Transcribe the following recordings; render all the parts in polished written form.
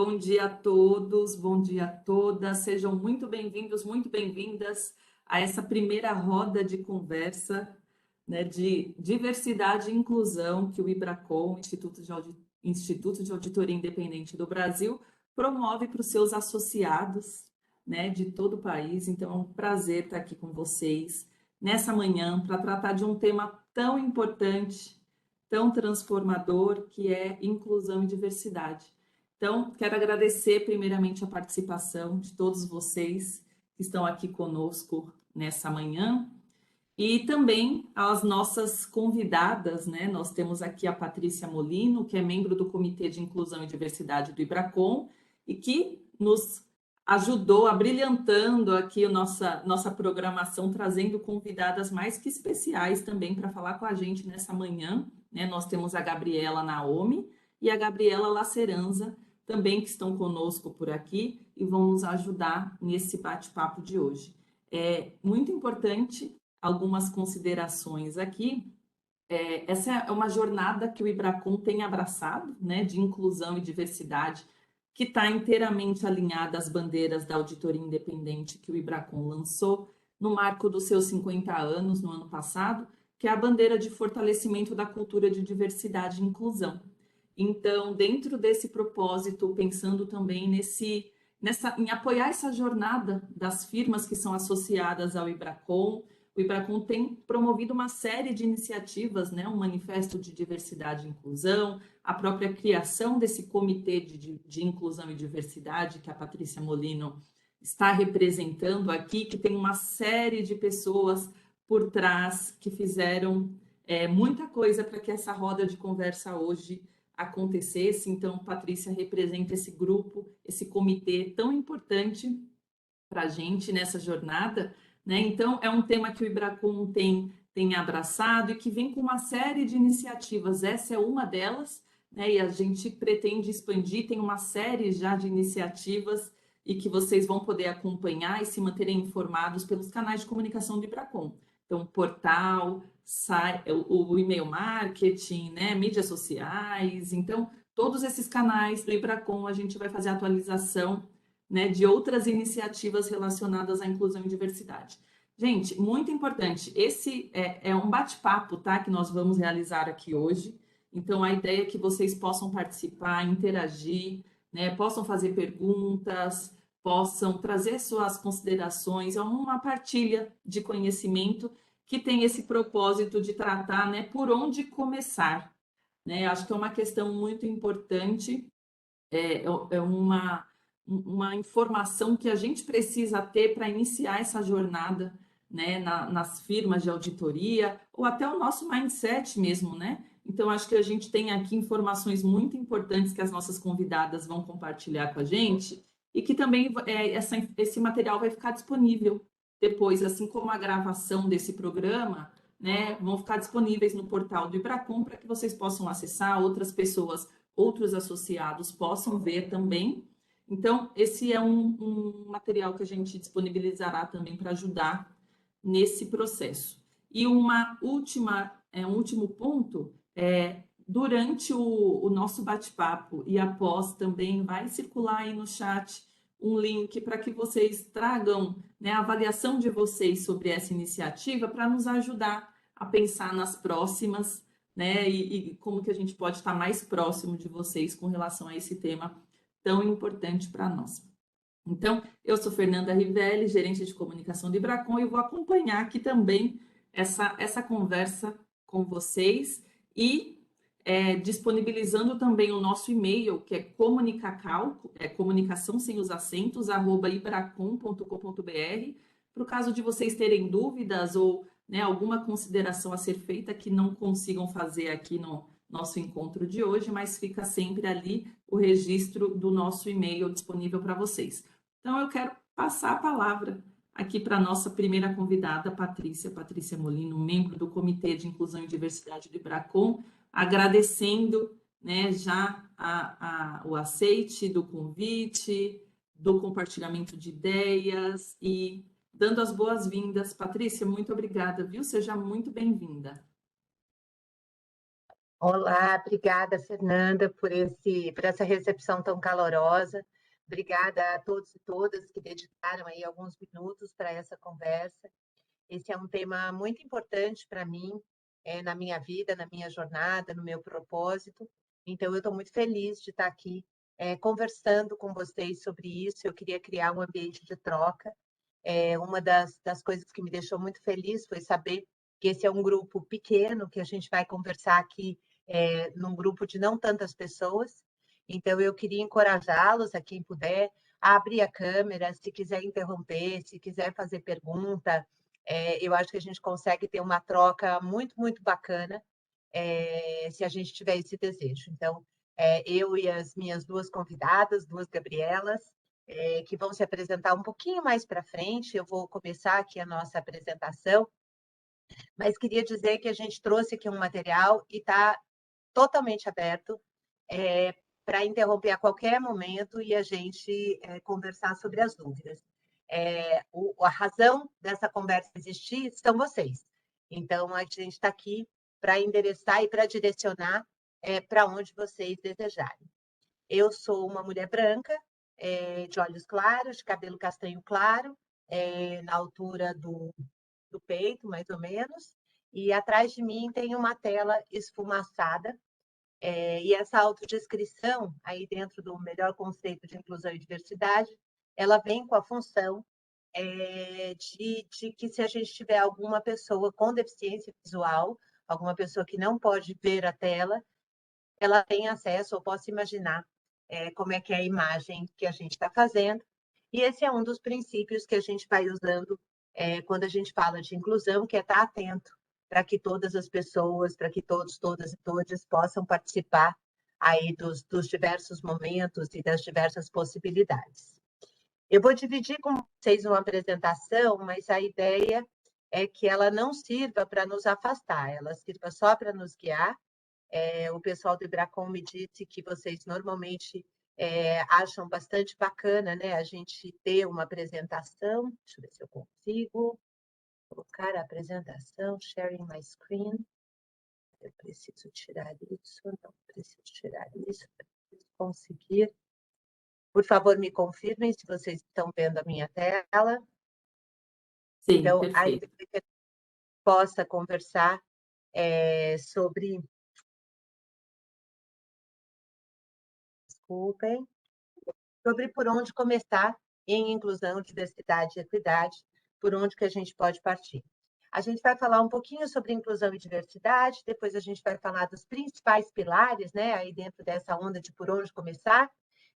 bom dia a todos, bom dia a todas. Sejam muito bem-vindos, muito bem-vindas a essa primeira roda de conversa, né, de diversidade e inclusão que o IBRACON, Instituto de Auditoria Independente do Brasil, promove para os seus associados, né, de todo o país. Então, é um prazer estar aqui com vocês nessa manhã para tratar de um tema tão importante, tão transformador, que é inclusão e diversidade. Então, quero agradecer primeiramente a participação de todos vocês que estão aqui conosco nessa manhã e também as nossas convidadas, né? Nós temos aqui a Patrícia Molino, que é membro do Comitê de Inclusão e Diversidade do IBRACON e que nos ajudou abrilhantando aqui a nossa programação, trazendo convidadas mais que especiais também para falar com a gente nessa manhã, né? Nós temos a Gabriela Naomi e a Gabriela Laceranza, também que estão conosco por aqui e vão nos ajudar nesse bate-papo de hoje. É muito importante algumas considerações aqui. Essa é uma jornada que o IBRACON tem abraçado, né, de inclusão e diversidade, que está inteiramente alinhada às bandeiras da auditoria independente que o IBRACON lançou no marco dos seus 50 anos, no ano passado, que é a bandeira de fortalecimento da cultura de diversidade e inclusão. Então, dentro desse propósito, pensando também em apoiar essa jornada das firmas que são associadas ao IBRACON, o IBRACON tem promovido uma série de iniciativas, né? Um manifesto de diversidade e inclusão, a própria criação desse comitê de inclusão e diversidade que a Patrícia Molino está representando aqui, que tem uma série de pessoas por trás que fizeram muita coisa para que essa roda de conversa hoje acontecesse. Então, Patrícia representa esse grupo, esse comitê tão importante para a gente nessa jornada, né? Então, é um tema que o IBRACON tem abraçado e que vem com uma série de iniciativas. Essa é uma delas, né? E a gente pretende expandir, tem uma série já de iniciativas e que vocês vão poder acompanhar e se manterem informados pelos canais de comunicação do IBRACON. Então, portal, o e-mail marketing, né? Mídias sociais. Então, todos esses canais do IBRACON, a gente vai fazer a atualização, né, de outras iniciativas relacionadas à inclusão e diversidade. Gente, muito importante, esse é um bate-papo, tá, que nós vamos realizar aqui hoje. Então, a ideia é que vocês possam participar, interagir, né, possam fazer perguntas, possam trazer suas considerações, é uma partilha de conhecimento que tem esse propósito de tratar, né, por onde começar, né? Acho que é uma questão muito importante, é uma informação que a gente precisa ter para iniciar essa jornada, né, nas firmas de auditoria, ou até o nosso mindset mesmo, né? Então, acho que a gente tem aqui informações muito importantes que as nossas convidadas vão compartilhar com a gente, e que também esse material vai ficar disponível depois, assim como a gravação desse programa, né, vão ficar disponíveis no portal do IBRACON para que vocês possam acessar, outras pessoas, outros associados possam ver também. Então, esse é um material que a gente disponibilizará também para ajudar nesse processo. E um último ponto, durante o nosso bate-papo e após também vai circular aí no chat um link para que vocês tragam, né, a avaliação de vocês sobre essa iniciativa para nos ajudar a pensar nas próximas, né, e como que a gente pode estar mais próximo de vocês com relação a esse tema tão importante para nós. Então, eu sou Fernanda Rivelli, gerente de comunicação do IBRACON, e vou acompanhar aqui também essa conversa com vocês e disponibilizando também o nosso e-mail, que é comunicação sem os acentos, @ibracon.com.br, para o caso de vocês terem dúvidas ou, né, alguma consideração a ser feita que não consigam fazer aqui no nosso encontro de hoje, mas fica sempre ali o registro do nosso e-mail disponível para vocês. Então, eu quero passar a palavra aqui para a nossa primeira convidada, Patrícia Molino, membro do Comitê de Inclusão e Diversidade do IBRACON, agradecendo, né, já o aceite do convite, do compartilhamento de ideias e dando as boas-vindas. Patrícia, muito obrigada, viu? Seja muito bem-vinda. Olá, obrigada, Fernanda, por essa recepção tão calorosa. Obrigada a todos e todas que dedicaram aí alguns minutos para essa conversa. Esse é um tema muito importante para mim, na minha vida, na minha jornada, no meu propósito. Então, eu estou muito feliz de estar aqui, conversando com vocês sobre isso. Eu queria criar um ambiente de troca. Uma das coisas que me deixou muito feliz foi saber que esse é um grupo pequeno, que a gente vai conversar aqui, num grupo de não tantas pessoas. Então, eu queria encorajá-los, a quem puder, a abrir a câmera, se quiser interromper, se quiser fazer pergunta. Eu acho que a gente consegue ter uma troca muito, muito bacana, se a gente tiver esse desejo. Então, eu e as minhas duas convidadas, duas Gabrielas, que vão se apresentar um pouquinho mais para frente. Eu vou começar aqui a nossa apresentação, mas queria dizer que a gente trouxe aqui um material e está totalmente aberto, para interromper a qualquer momento e a gente conversar sobre as dúvidas. A razão dessa conversa existir são vocês. Então, a gente está aqui para endereçar e para direcionar para onde vocês desejarem. Eu sou uma mulher branca, de olhos claros, de cabelo castanho claro, na altura do peito, mais ou menos, e atrás de mim tem uma tela esfumaçada, e essa autodescrição, aí dentro do melhor conceito de inclusão e diversidade, ela vem com a função de que, se a gente tiver alguma pessoa com deficiência visual, alguma pessoa que não pode ver a tela, ela tem acesso, ou possa imaginar como é que é a imagem que a gente está fazendo. E esse é um dos princípios que a gente vai usando quando a gente fala de inclusão, que é estar atento para que todas as pessoas, para que todos, todas e todos possam participar aí dos diversos momentos e das diversas possibilidades. Eu vou dividir com vocês uma apresentação, mas a ideia é que ela não sirva para nos afastar, ela sirva só para nos guiar. O pessoal do Ibracon me disse que vocês normalmente acham bastante bacana, né, a gente ter uma apresentação. Deixa eu ver se eu consigo colocar a apresentação, sharing my screen. Eu preciso tirar isso, não preciso tirar isso, preciso conseguir. Por favor, me confirmem se vocês estão vendo a minha tela. Sim, Então, a perfeito. ideia é que a gente possa conversar sobre... Desculpem. Sobre por onde começar em inclusão, diversidade e equidade, por onde que a gente pode partir. A gente vai falar um pouquinho sobre inclusão e diversidade, depois a gente vai falar dos principais pilares, né, aí dentro dessa onda de por onde começar,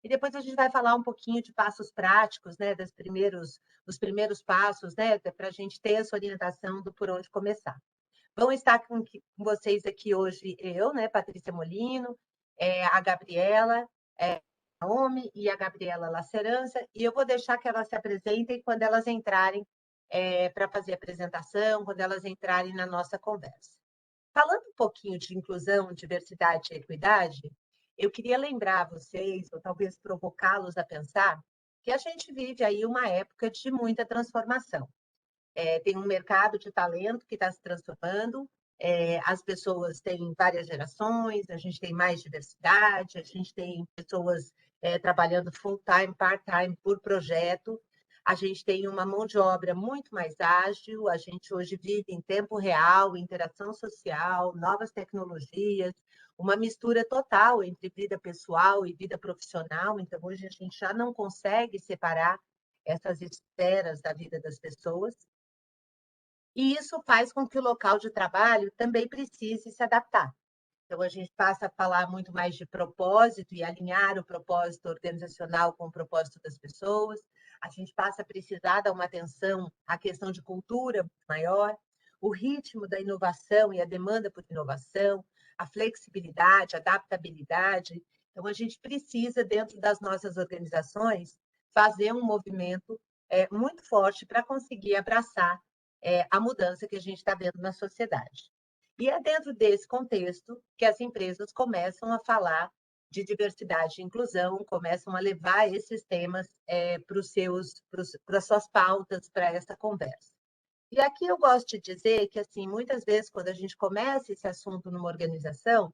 e depois a gente vai falar um pouquinho de passos práticos, né, dos primeiros passos, né, para a gente ter essa orientação do por onde começar. Vão estar com vocês aqui hoje eu, né, Patrícia Molino, a Gabriela, Naomi e a Gabriela Lacerança, e eu vou deixar que elas se apresentem quando elas entrarem para fazer a apresentação, quando elas entrarem na nossa conversa. Falando um pouquinho de inclusão, diversidade e equidade, eu queria lembrar vocês, ou talvez provocá-los a pensar, que a gente vive aí uma época de muita transformação. Tem um mercado de talento que está se transformando, as pessoas têm várias gerações, a gente tem mais diversidade, a gente tem pessoas trabalhando full-time, part-time por projeto, a gente tem uma mão de obra muito mais ágil, a gente hoje vive em tempo real, interação social, novas tecnologias, uma mistura total entre vida pessoal e vida profissional. Então, hoje a gente já não consegue separar essas esferas da vida das pessoas. E isso faz com que o local de trabalho também precise se adaptar. Então, a gente passa a falar muito mais de propósito e alinhar o propósito organizacional com o propósito das pessoas. A gente passa a precisar dar uma atenção à questão de cultura maior, o ritmo da inovação e a demanda por inovação, a flexibilidade, a adaptabilidade. Então, a gente precisa, dentro das nossas organizações, fazer um movimento muito forte para conseguir abraçar a mudança que a gente está vendo na sociedade. E é dentro desse contexto que as empresas começam a falar de diversidade e inclusão, começam a levar esses temas para as suas pautas, para essa conversa. E aqui eu gosto de dizer que, assim, muitas vezes, quando a gente começa esse assunto numa organização,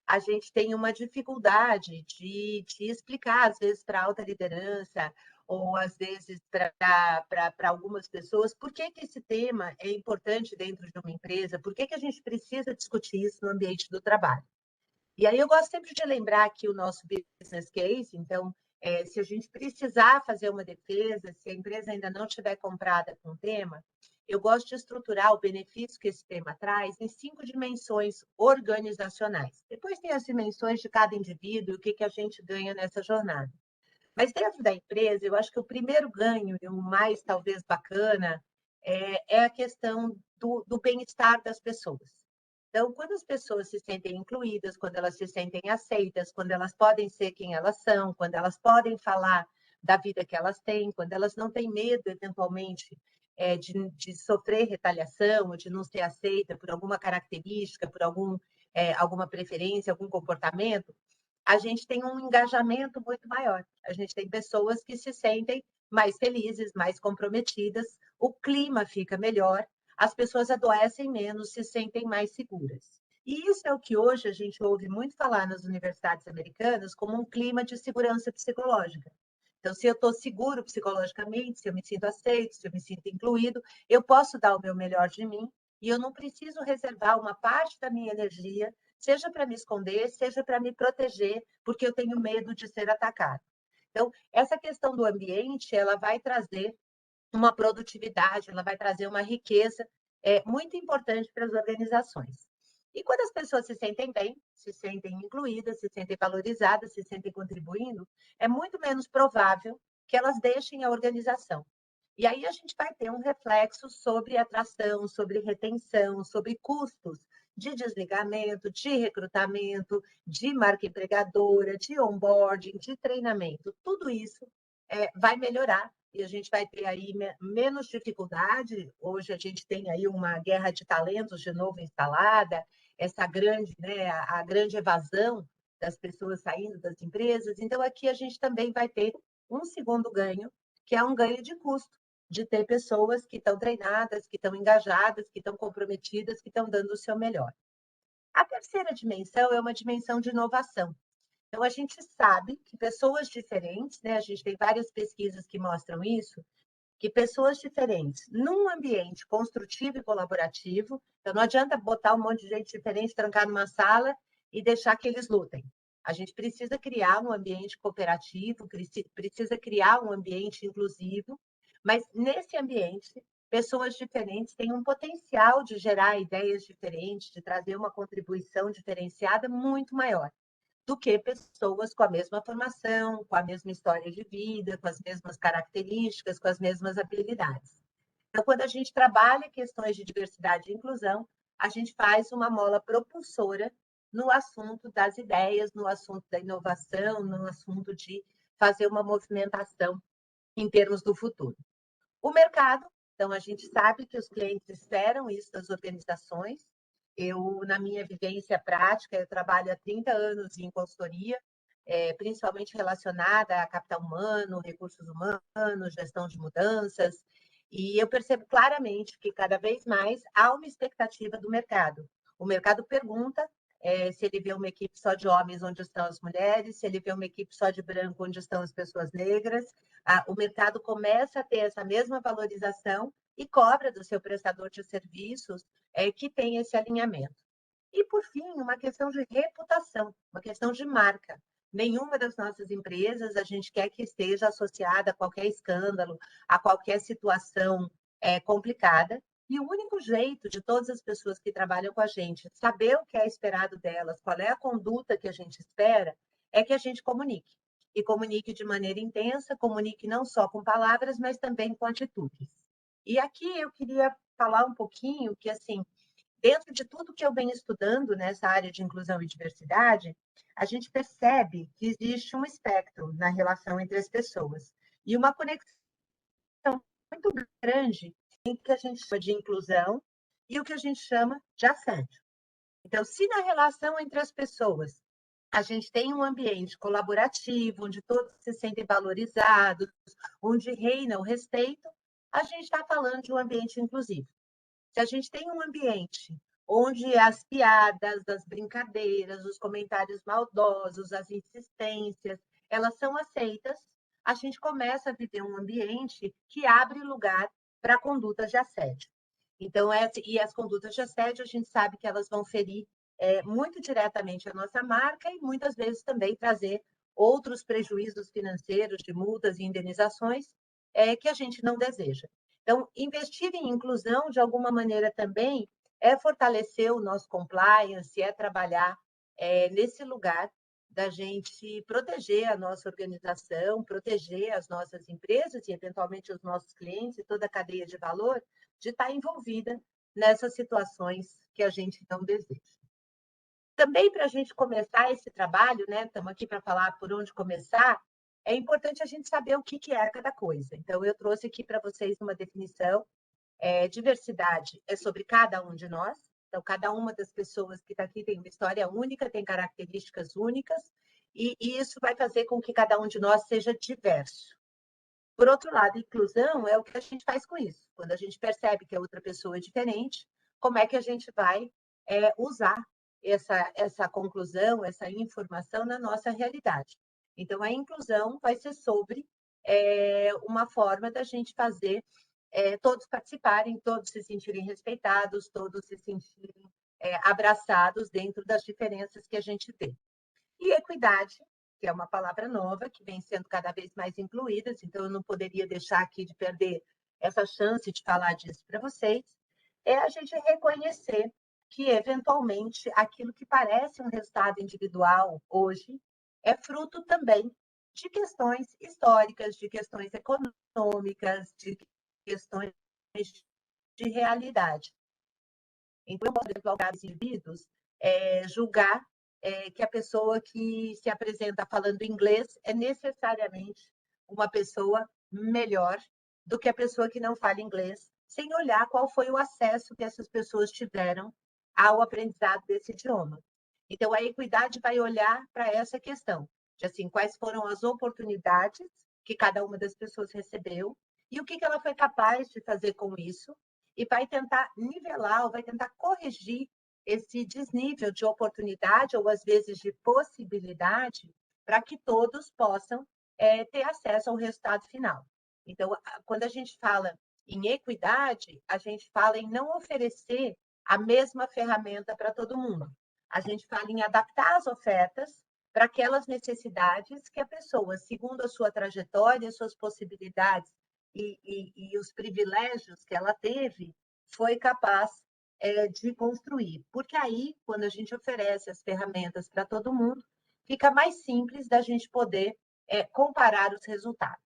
a gente tem uma dificuldade de explicar, às vezes, para a alta liderança, ou às vezes para algumas pessoas, por que, que esse tema é importante dentro de uma empresa, por que, que a gente precisa discutir isso no ambiente do trabalho. E aí eu gosto sempre de lembrar aqui o nosso business case, então, se a gente precisar fazer uma defesa, se a empresa ainda não estiver comprada com o tema, eu gosto de estruturar o benefício que esse tema traz em 5 dimensões organizacionais. Depois tem as dimensões de cada indivíduo e o que, que a gente ganha nessa jornada. Mas dentro da empresa, eu acho que o primeiro ganho, e o mais talvez bacana, é a questão do bem-estar das pessoas. Então, quando as pessoas se sentem incluídas, quando elas se sentem aceitas, quando elas podem ser quem elas são, quando elas podem falar da vida que elas têm, quando elas não têm medo, eventualmente, de sofrer retaliação, ou de não ser aceita por alguma característica, por alguma preferência, algum comportamento, a gente tem um engajamento muito maior. A gente tem pessoas que se sentem mais felizes, mais comprometidas, o clima fica melhor, as pessoas adoecem menos, se sentem mais seguras. E isso é o que hoje a gente ouve muito falar nas universidades americanas como um clima de segurança psicológica. Então, se eu estou seguro psicologicamente, se eu me sinto aceito, se eu me sinto incluído, eu posso dar o meu melhor de mim e eu não preciso reservar uma parte da minha energia, seja para me esconder, seja para me proteger, porque eu tenho medo de ser atacado. Então, essa questão do ambiente, ela vai trazer uma produtividade, ela vai trazer uma riqueza muito importante para as organizações. E quando as pessoas se sentem bem, se sentem incluídas, se sentem valorizadas, se sentem contribuindo, é muito menos provável que elas deixem a organização. E aí a gente vai ter um reflexo sobre atração, sobre retenção, sobre custos de desligamento, de recrutamento, de marca empregadora, de onboarding, de treinamento. Tudo isso vai melhorar e a gente vai ter aí menos dificuldade. Hoje a gente tem aí uma guerra de talentos de novo instalada, essa grande, né, a grande evasão das pessoas saindo das empresas. Então aqui a gente também vai ter um segundo ganho, que é um ganho de custo, de ter pessoas que estão treinadas, que estão engajadas, que estão comprometidas, que estão dando o seu melhor. A terceira dimensão é uma dimensão de inovação. Então, a gente sabe que pessoas diferentes, né, a gente tem várias pesquisas que mostram isso, que pessoas diferentes, num ambiente construtivo e colaborativo, então não adianta botar um monte de gente diferente, trancar numa sala e deixar que eles lutem. A gente precisa criar um ambiente cooperativo, precisa criar um ambiente inclusivo, mas nesse ambiente, pessoas diferentes têm um potencial de gerar ideias diferentes, de trazer uma contribuição diferenciada muito maior do que pessoas com a mesma formação, com a mesma história de vida, com as mesmas características, com as mesmas habilidades. Então, quando a gente trabalha questões de diversidade e inclusão, a gente faz uma mola propulsora no assunto das ideias, no assunto da inovação, no assunto de fazer uma movimentação em termos do futuro. O mercado, então, a gente sabe que os clientes esperam isso das organizações. Eu, na minha vivência prática, eu trabalho há 30 anos em consultoria, principalmente relacionada a capital humano, recursos humanos, gestão de mudanças, e eu percebo claramente que cada vez mais há uma expectativa do mercado. O mercado pergunta se ele vê uma equipe só de homens, onde estão as mulheres, se ele vê uma equipe só de branco, onde estão as pessoas negras. O mercado começa a ter essa mesma valorização e cobra do seu prestador de serviços que tem esse alinhamento. E, por fim, uma questão de reputação, uma questão de marca. Nenhuma das nossas empresas a gente quer que esteja associada a qualquer escândalo, a qualquer situação complicada. E o único jeito de todas as pessoas que trabalham com a gente saber o que é esperado delas, qual é a conduta que a gente espera, é que a gente comunique. E comunique de maneira intensa, comunique não só com palavras, mas também com atitudes. E aqui eu queria falar um pouquinho que, assim, dentro de tudo que eu venho estudando nessa área de inclusão e diversidade, a gente percebe que existe um espectro na relação entre as pessoas e uma conexão muito grande entre o que a gente chama de inclusão e o que a gente chama de assédio. Então, se na relação entre as pessoas a gente tem um ambiente colaborativo, onde todos se sentem valorizados, onde reina o respeito, a gente está falando de um ambiente inclusivo. Se a gente tem um ambiente onde as piadas, as brincadeiras, os comentários maldosos, as insistências, elas são aceitas, a gente começa a viver um ambiente que abre lugar para condutas de assédio. Então, e as condutas de assédio, a gente sabe que elas vão ferir muito diretamente a nossa marca e muitas vezes também trazer outros prejuízos financeiros de multas e indenizações que a gente não deseja. Então, investir em inclusão, de alguma maneira também, é fortalecer o nosso compliance, é trabalhar nesse lugar da gente proteger a nossa organização, proteger as nossas empresas e, eventualmente, os nossos clientes e toda a cadeia de valor, de estar envolvida nessas situações que a gente não deseja. Também para a gente começar esse trabalho, né? Estamos aqui para falar por onde começar, é importante a gente saber o que é cada coisa. Então, eu trouxe aqui para vocês uma definição. Diversidade é sobre cada um de nós. Então, cada uma das pessoas que está aqui tem uma história única, tem características únicas, e isso vai fazer com que cada um de nós seja diverso. Por outro lado, inclusão é o que a gente faz com isso. Quando a gente percebe que a outra pessoa é diferente, como é que a gente vai usar essa conclusão, essa informação na nossa realidade? Então, a inclusão vai ser sobre uma forma da gente fazer todos participarem, todos se sentirem respeitados, todos se sentirem abraçados dentro das diferenças que a gente vê. E equidade, que é uma palavra nova, que vem sendo cada vez mais incluída, então eu não poderia deixar aqui de perder essa chance de falar disso para vocês, é a gente reconhecer que, eventualmente, aquilo que parece um resultado individual hoje é fruto também de questões históricas, de questões econômicas, de questões de realidade. Então, por exemplo, alguns indivíduos julgar que a pessoa que se apresenta falando inglês é necessariamente uma pessoa melhor do que a pessoa que não fala inglês, sem olhar qual foi o acesso que essas pessoas tiveram ao aprendizado desse idioma. Então, a equidade vai olhar para essa questão, de assim, quais foram as oportunidades que cada uma das pessoas recebeu e o que ela foi capaz de fazer com isso, e vai tentar nivelar, ou vai tentar corrigir esse desnível de oportunidade, ou às vezes de possibilidade, para que todos possam ter acesso ao resultado final. Então, quando a gente fala em equidade, a gente fala em não oferecer a mesma ferramenta para todo mundo. A gente fala em adaptar as ofertas para aquelas necessidades que a pessoa, segundo a sua trajetória, suas possibilidades e os privilégios que ela teve, foi capaz de construir. Porque aí, quando a gente oferece as ferramentas para todo mundo, fica mais simples da gente poder comparar os resultados.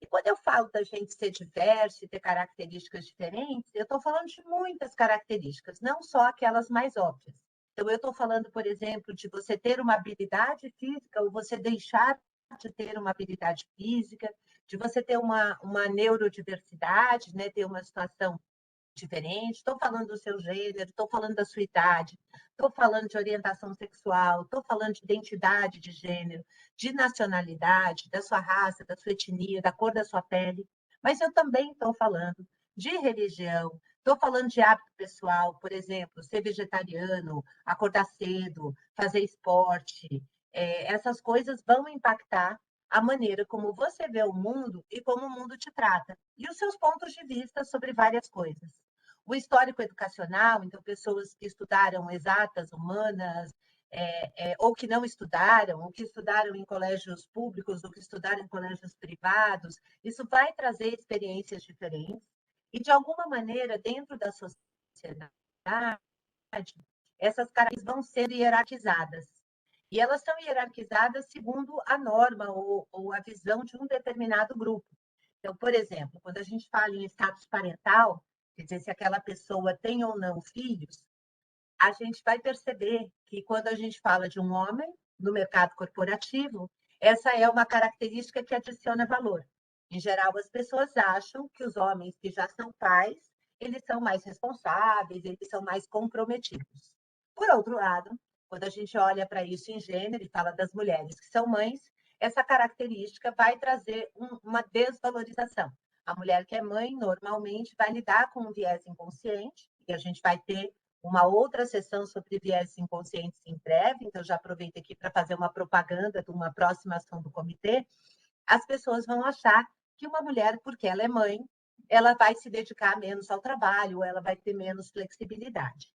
E quando eu falo da gente ser diverso e ter características diferentes, eu estou falando de muitas características, não só aquelas mais óbvias. Então, eu estou falando, por exemplo, de você ter uma habilidade física ou você deixar de ter uma habilidade física, de você ter uma neurodiversidade, né? Ter uma situação diferente, estou falando do seu gênero, estou falando da sua idade, estou falando de orientação sexual, estou falando de identidade de gênero, de nacionalidade, da sua raça, da sua etnia, da cor da sua pele, mas eu também estou falando de religião, estou falando de hábito pessoal, por exemplo, ser vegetariano, acordar cedo, fazer esporte, essas coisas vão impactar a maneira como você vê o mundo e como o mundo te trata, e os seus pontos de vista sobre várias coisas. O histórico educacional, então, pessoas que estudaram exatas, humanas, ou que não estudaram, ou que estudaram em colégios públicos, ou que estudaram em colégios privados, isso vai trazer experiências diferentes, e, de alguma maneira, dentro da sociedade, essas características vão ser hierarquizadas. E elas são hierarquizadas segundo a norma ou a visão de um determinado grupo. Então, por exemplo, quando a gente fala em status parental, quer dizer, se aquela pessoa tem ou não filhos, a gente vai perceber que quando a gente fala de um homem no mercado corporativo, essa é uma característica que adiciona valor. Em geral, as pessoas acham que os homens que já são pais, eles são mais responsáveis, eles são mais comprometidos. Por outro lado, quando a gente olha para isso em gênero e fala das mulheres que são mães, essa característica vai trazer uma desvalorização. A mulher que é mãe, normalmente, vai lidar com um viés inconsciente, e a gente vai ter uma outra sessão sobre viéses inconscientes em breve, então já aproveito aqui para fazer uma propaganda de uma próxima ação do comitê. As pessoas vão achar que uma mulher, porque ela é mãe, ela vai se dedicar menos ao trabalho, ela vai ter menos flexibilidade.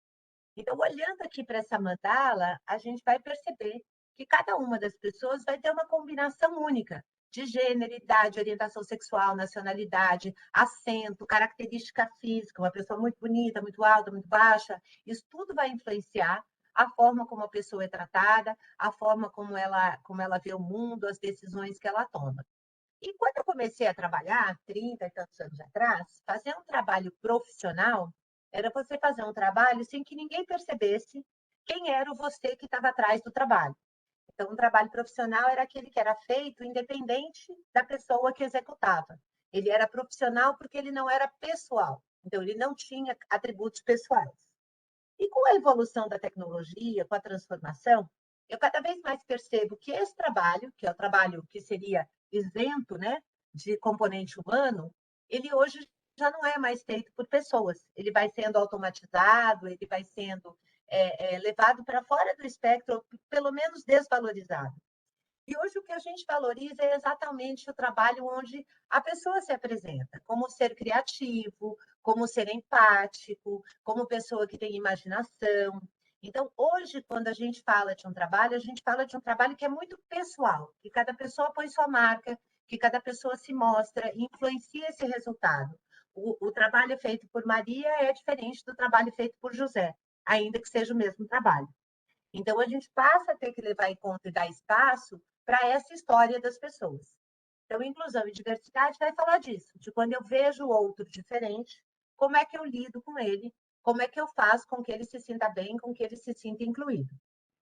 Então, olhando aqui para essa mandala, a gente vai perceber que cada uma das pessoas vai ter uma combinação única de gênero, idade, orientação sexual, nacionalidade, acento, característica física, uma pessoa muito bonita, muito alta, muito baixa. Isso tudo vai influenciar a forma como a pessoa é tratada, a forma como ela vê o mundo, as decisões que ela toma. E quando eu comecei a trabalhar, 30 e tantos anos atrás, fazer um trabalho profissional era você fazer um trabalho sem que ninguém percebesse quem era o você que estava atrás do trabalho. Então, um trabalho profissional era aquele que era feito independente da pessoa que executava. Ele era profissional porque ele não era pessoal. Então, ele não tinha atributos pessoais. E com a evolução da tecnologia, com a transformação, eu cada vez mais percebo que esse trabalho, que é o trabalho que seria isento, né, de componente humano, ele hoje já não é mais feito por pessoas. Ele vai sendo automatizado, ele vai sendo levado para fora do espectro, ou pelo menos desvalorizado. E hoje o que a gente valoriza é exatamente o trabalho onde a pessoa se apresenta, como ser criativo, como ser empático, como pessoa que tem imaginação. Então, hoje, quando a gente fala de um trabalho, a gente fala de um trabalho que é muito pessoal, que cada pessoa põe sua marca, que cada pessoa se mostra e influencia esse resultado. O trabalho feito por Maria é diferente do trabalho feito por José, ainda que seja o mesmo trabalho. Então, a gente passa a ter que levar em conta e dar espaço para essa história das pessoas. Então, inclusão e diversidade vai falar disso, de quando eu vejo o outro diferente, como é que eu lido com ele, como é que eu faço com que ele se sinta bem, com que ele se sinta incluído.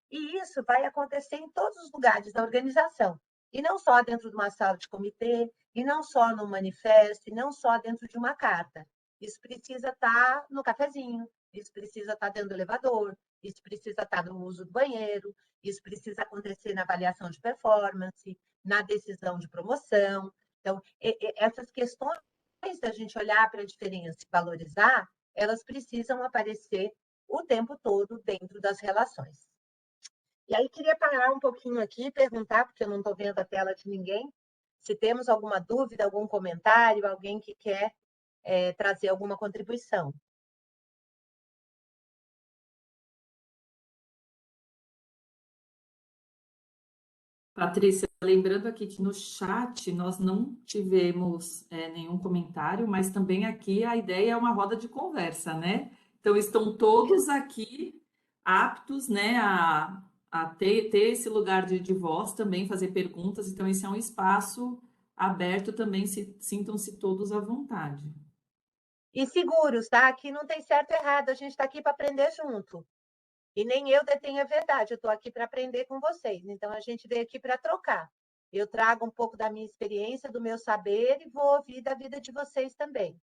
E isso vai acontecer em todos os lugares da organização, e não só dentro de uma sala de comitê, e não só no manifesto, e não só dentro de uma carta. Isso precisa estar no cafezinho, isso precisa estar dentro do elevador, isso precisa estar no uso do banheiro, isso precisa acontecer na avaliação de performance, na decisão de promoção. Então, essas questões da gente olhar para a diferença e valorizar, elas precisam aparecer o tempo todo dentro das relações. E aí queria parar um pouquinho aqui e perguntar, porque eu não estou vendo a tela de ninguém, se temos alguma dúvida, algum comentário, alguém que quer trazer alguma contribuição. Patrícia, lembrando aqui que no chat nós não tivemos nenhum comentário, mas também aqui a ideia é uma roda de conversa, né? Então estão todos aqui aptos, né, a ter esse lugar de voz também, fazer perguntas. Então esse é um espaço aberto também, sintam-se todos à vontade. E seguros, tá? Aqui não tem certo e errado, a gente está aqui para aprender junto. E nem eu detenho a verdade, eu estou aqui para aprender com vocês. Então, a gente veio aqui para trocar. Eu trago um pouco da minha experiência, do meu saber e vou ouvir da vida de vocês também.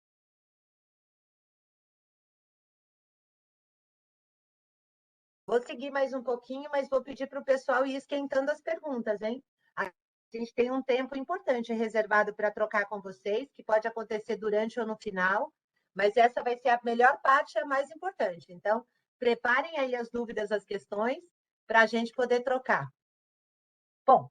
Vou seguir mais um pouquinho, mas vou pedir para o pessoal ir esquentando as perguntas, hein? A gente tem um tempo importante reservado para trocar com vocês, que pode acontecer durante ou no final, mas essa vai ser a melhor parte e a mais importante. Então, preparem aí as dúvidas, as questões, para a gente poder trocar. Bom,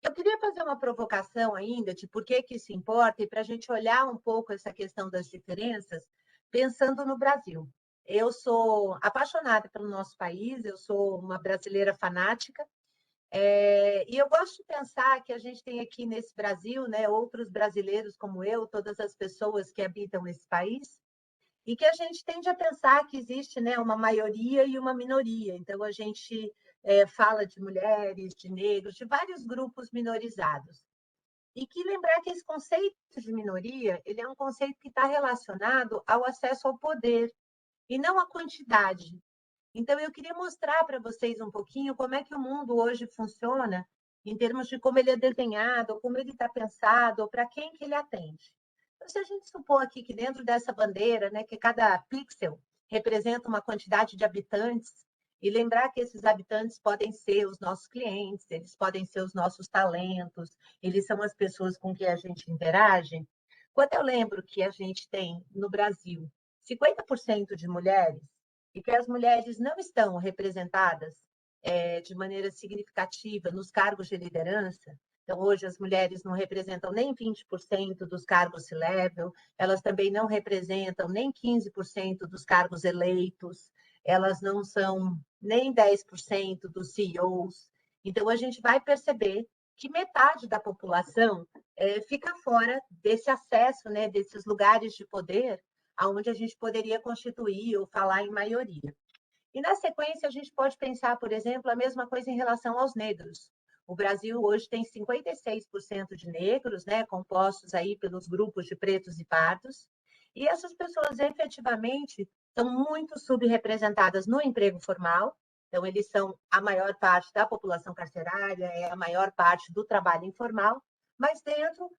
eu queria fazer uma provocação ainda de por que isso importa e para a gente olhar um pouco essa questão das diferenças, pensando no Brasil. Eu sou apaixonada pelo nosso país, eu sou uma brasileira fanática, e eu gosto de pensar que a gente tem aqui nesse Brasil, né, outros brasileiros como eu, todas as pessoas que habitam esse país, e que a gente tende a pensar que existe, né, uma maioria e uma minoria. Então, a gente fala de mulheres, de negros, de vários grupos minorizados. E que lembrar que esse conceito de minoria, ele é um conceito que está relacionado ao acesso ao poder, e não à quantidade. Então, eu queria mostrar para vocês um pouquinho como é que o mundo hoje funciona, em termos de como ele é desenhado, ou como ele está pensado, ou para quem que ele atende. Então, se a gente supor aqui que dentro dessa bandeira, né, que cada pixel representa uma quantidade de habitantes, e lembrar que esses habitantes podem ser os nossos clientes, eles podem ser os nossos talentos, eles são as pessoas com quem a gente interage. Quando eu lembro que a gente tem no Brasil 50% de mulheres, e que as mulheres não estão representadas de maneira significativa nos cargos de liderança. Então, hoje, as mulheres não representam nem 20% dos cargos C-level, elas também não representam nem 15% dos cargos eleitos, elas não são nem 10% dos CEOs. Então, a gente vai perceber que metade da população fica fora desse acesso, né, desses lugares de poder, aonde a gente poderia constituir ou falar em maioria. E, na sequência, a gente pode pensar, por exemplo, a mesma coisa em relação aos negros. O Brasil hoje tem 56% de negros, né, compostos aí pelos grupos de pretos e pardos, e essas pessoas efetivamente estão muito subrepresentadas no emprego formal, então eles são a maior parte da população carcerária, é a maior parte do trabalho informal, mas dentro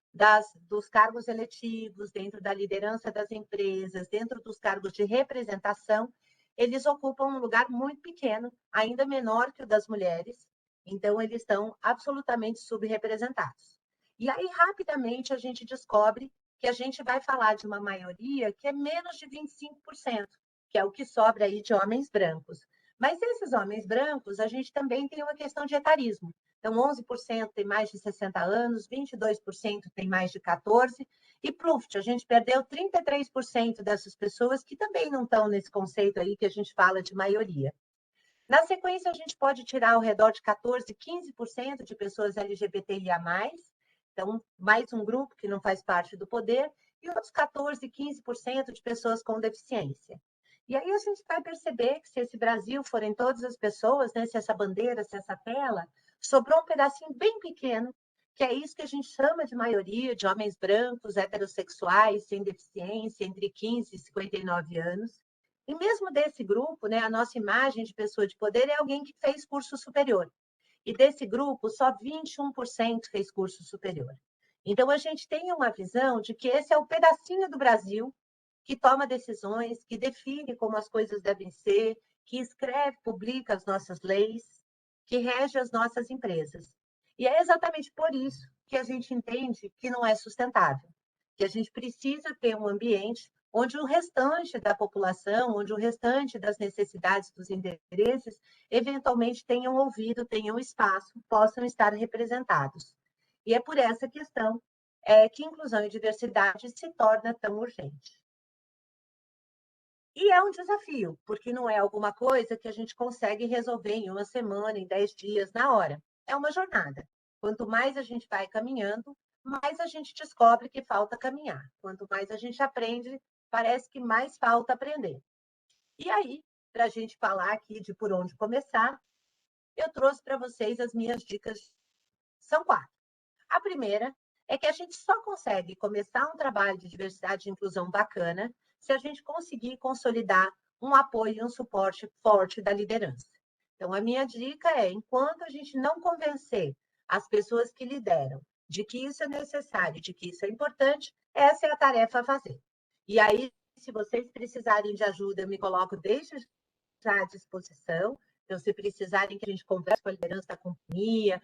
dos cargos eletivos, dentro da liderança das empresas, dentro dos cargos de representação, eles ocupam um lugar muito pequeno, ainda menor que o das mulheres, então eles estão absolutamente subrepresentados. E aí, rapidamente, a gente descobre que a gente vai falar de uma maioria que é menos de 25%, que é o que sobra aí de homens brancos. Mas esses homens brancos, a gente também tem uma questão de etarismo. Então, 11% tem mais de 60 anos, 22% tem mais de 14, e pluft, a gente perdeu 33% dessas pessoas que também não estão nesse conceito aí que a gente fala de maioria. Na sequência, a gente pode tirar ao redor de 14, 15% de pessoas LGBTIA+, então, mais um grupo que não faz parte do poder, e outros 14, 15% de pessoas com deficiência. E aí a gente vai perceber que se esse Brasil forem todas as pessoas, né, se essa bandeira, se essa tela, sobrou um pedacinho bem pequeno, que é isso que a gente chama de maioria, de homens brancos, heterossexuais, sem deficiência, entre 15 e 59 anos. E mesmo desse grupo, né, a nossa imagem de pessoa de poder é alguém que fez curso superior. E desse grupo, só 21% fez curso superior. Então, a gente tem uma visão de que esse é o pedacinho do Brasil que toma decisões, que define como as coisas devem ser, que escreve, publica as nossas leis, que rege as nossas empresas. E é exatamente por isso que a gente entende que não é sustentável, que a gente precisa ter um ambiente onde o restante da população, onde o restante das necessidades dos interesses, eventualmente tenham ouvido, tenham espaço, possam estar representados. E é por essa questão que inclusão e diversidade se torna tão urgente. E é um desafio, porque não é alguma coisa que a gente consegue resolver em uma semana, em 10 dias, na hora. É uma jornada. Quanto mais a gente vai caminhando, mais a gente descobre que falta caminhar. Quanto mais a gente aprende, parece que mais falta aprender. E aí, para a gente falar aqui de por onde começar, eu trouxe para vocês as minhas dicas. São 4. A primeira é que a gente só consegue começar um trabalho de diversidade e inclusão bacana se a gente conseguir consolidar um apoio e um suporte forte da liderança. Então, a minha dica é, enquanto a gente não convencer as pessoas que lideram de que isso é necessário, de que isso é importante, essa é a tarefa a fazer. E aí, se vocês precisarem de ajuda, eu me coloco desde já à disposição. Então, se precisarem que a gente converse com a liderança da companhia,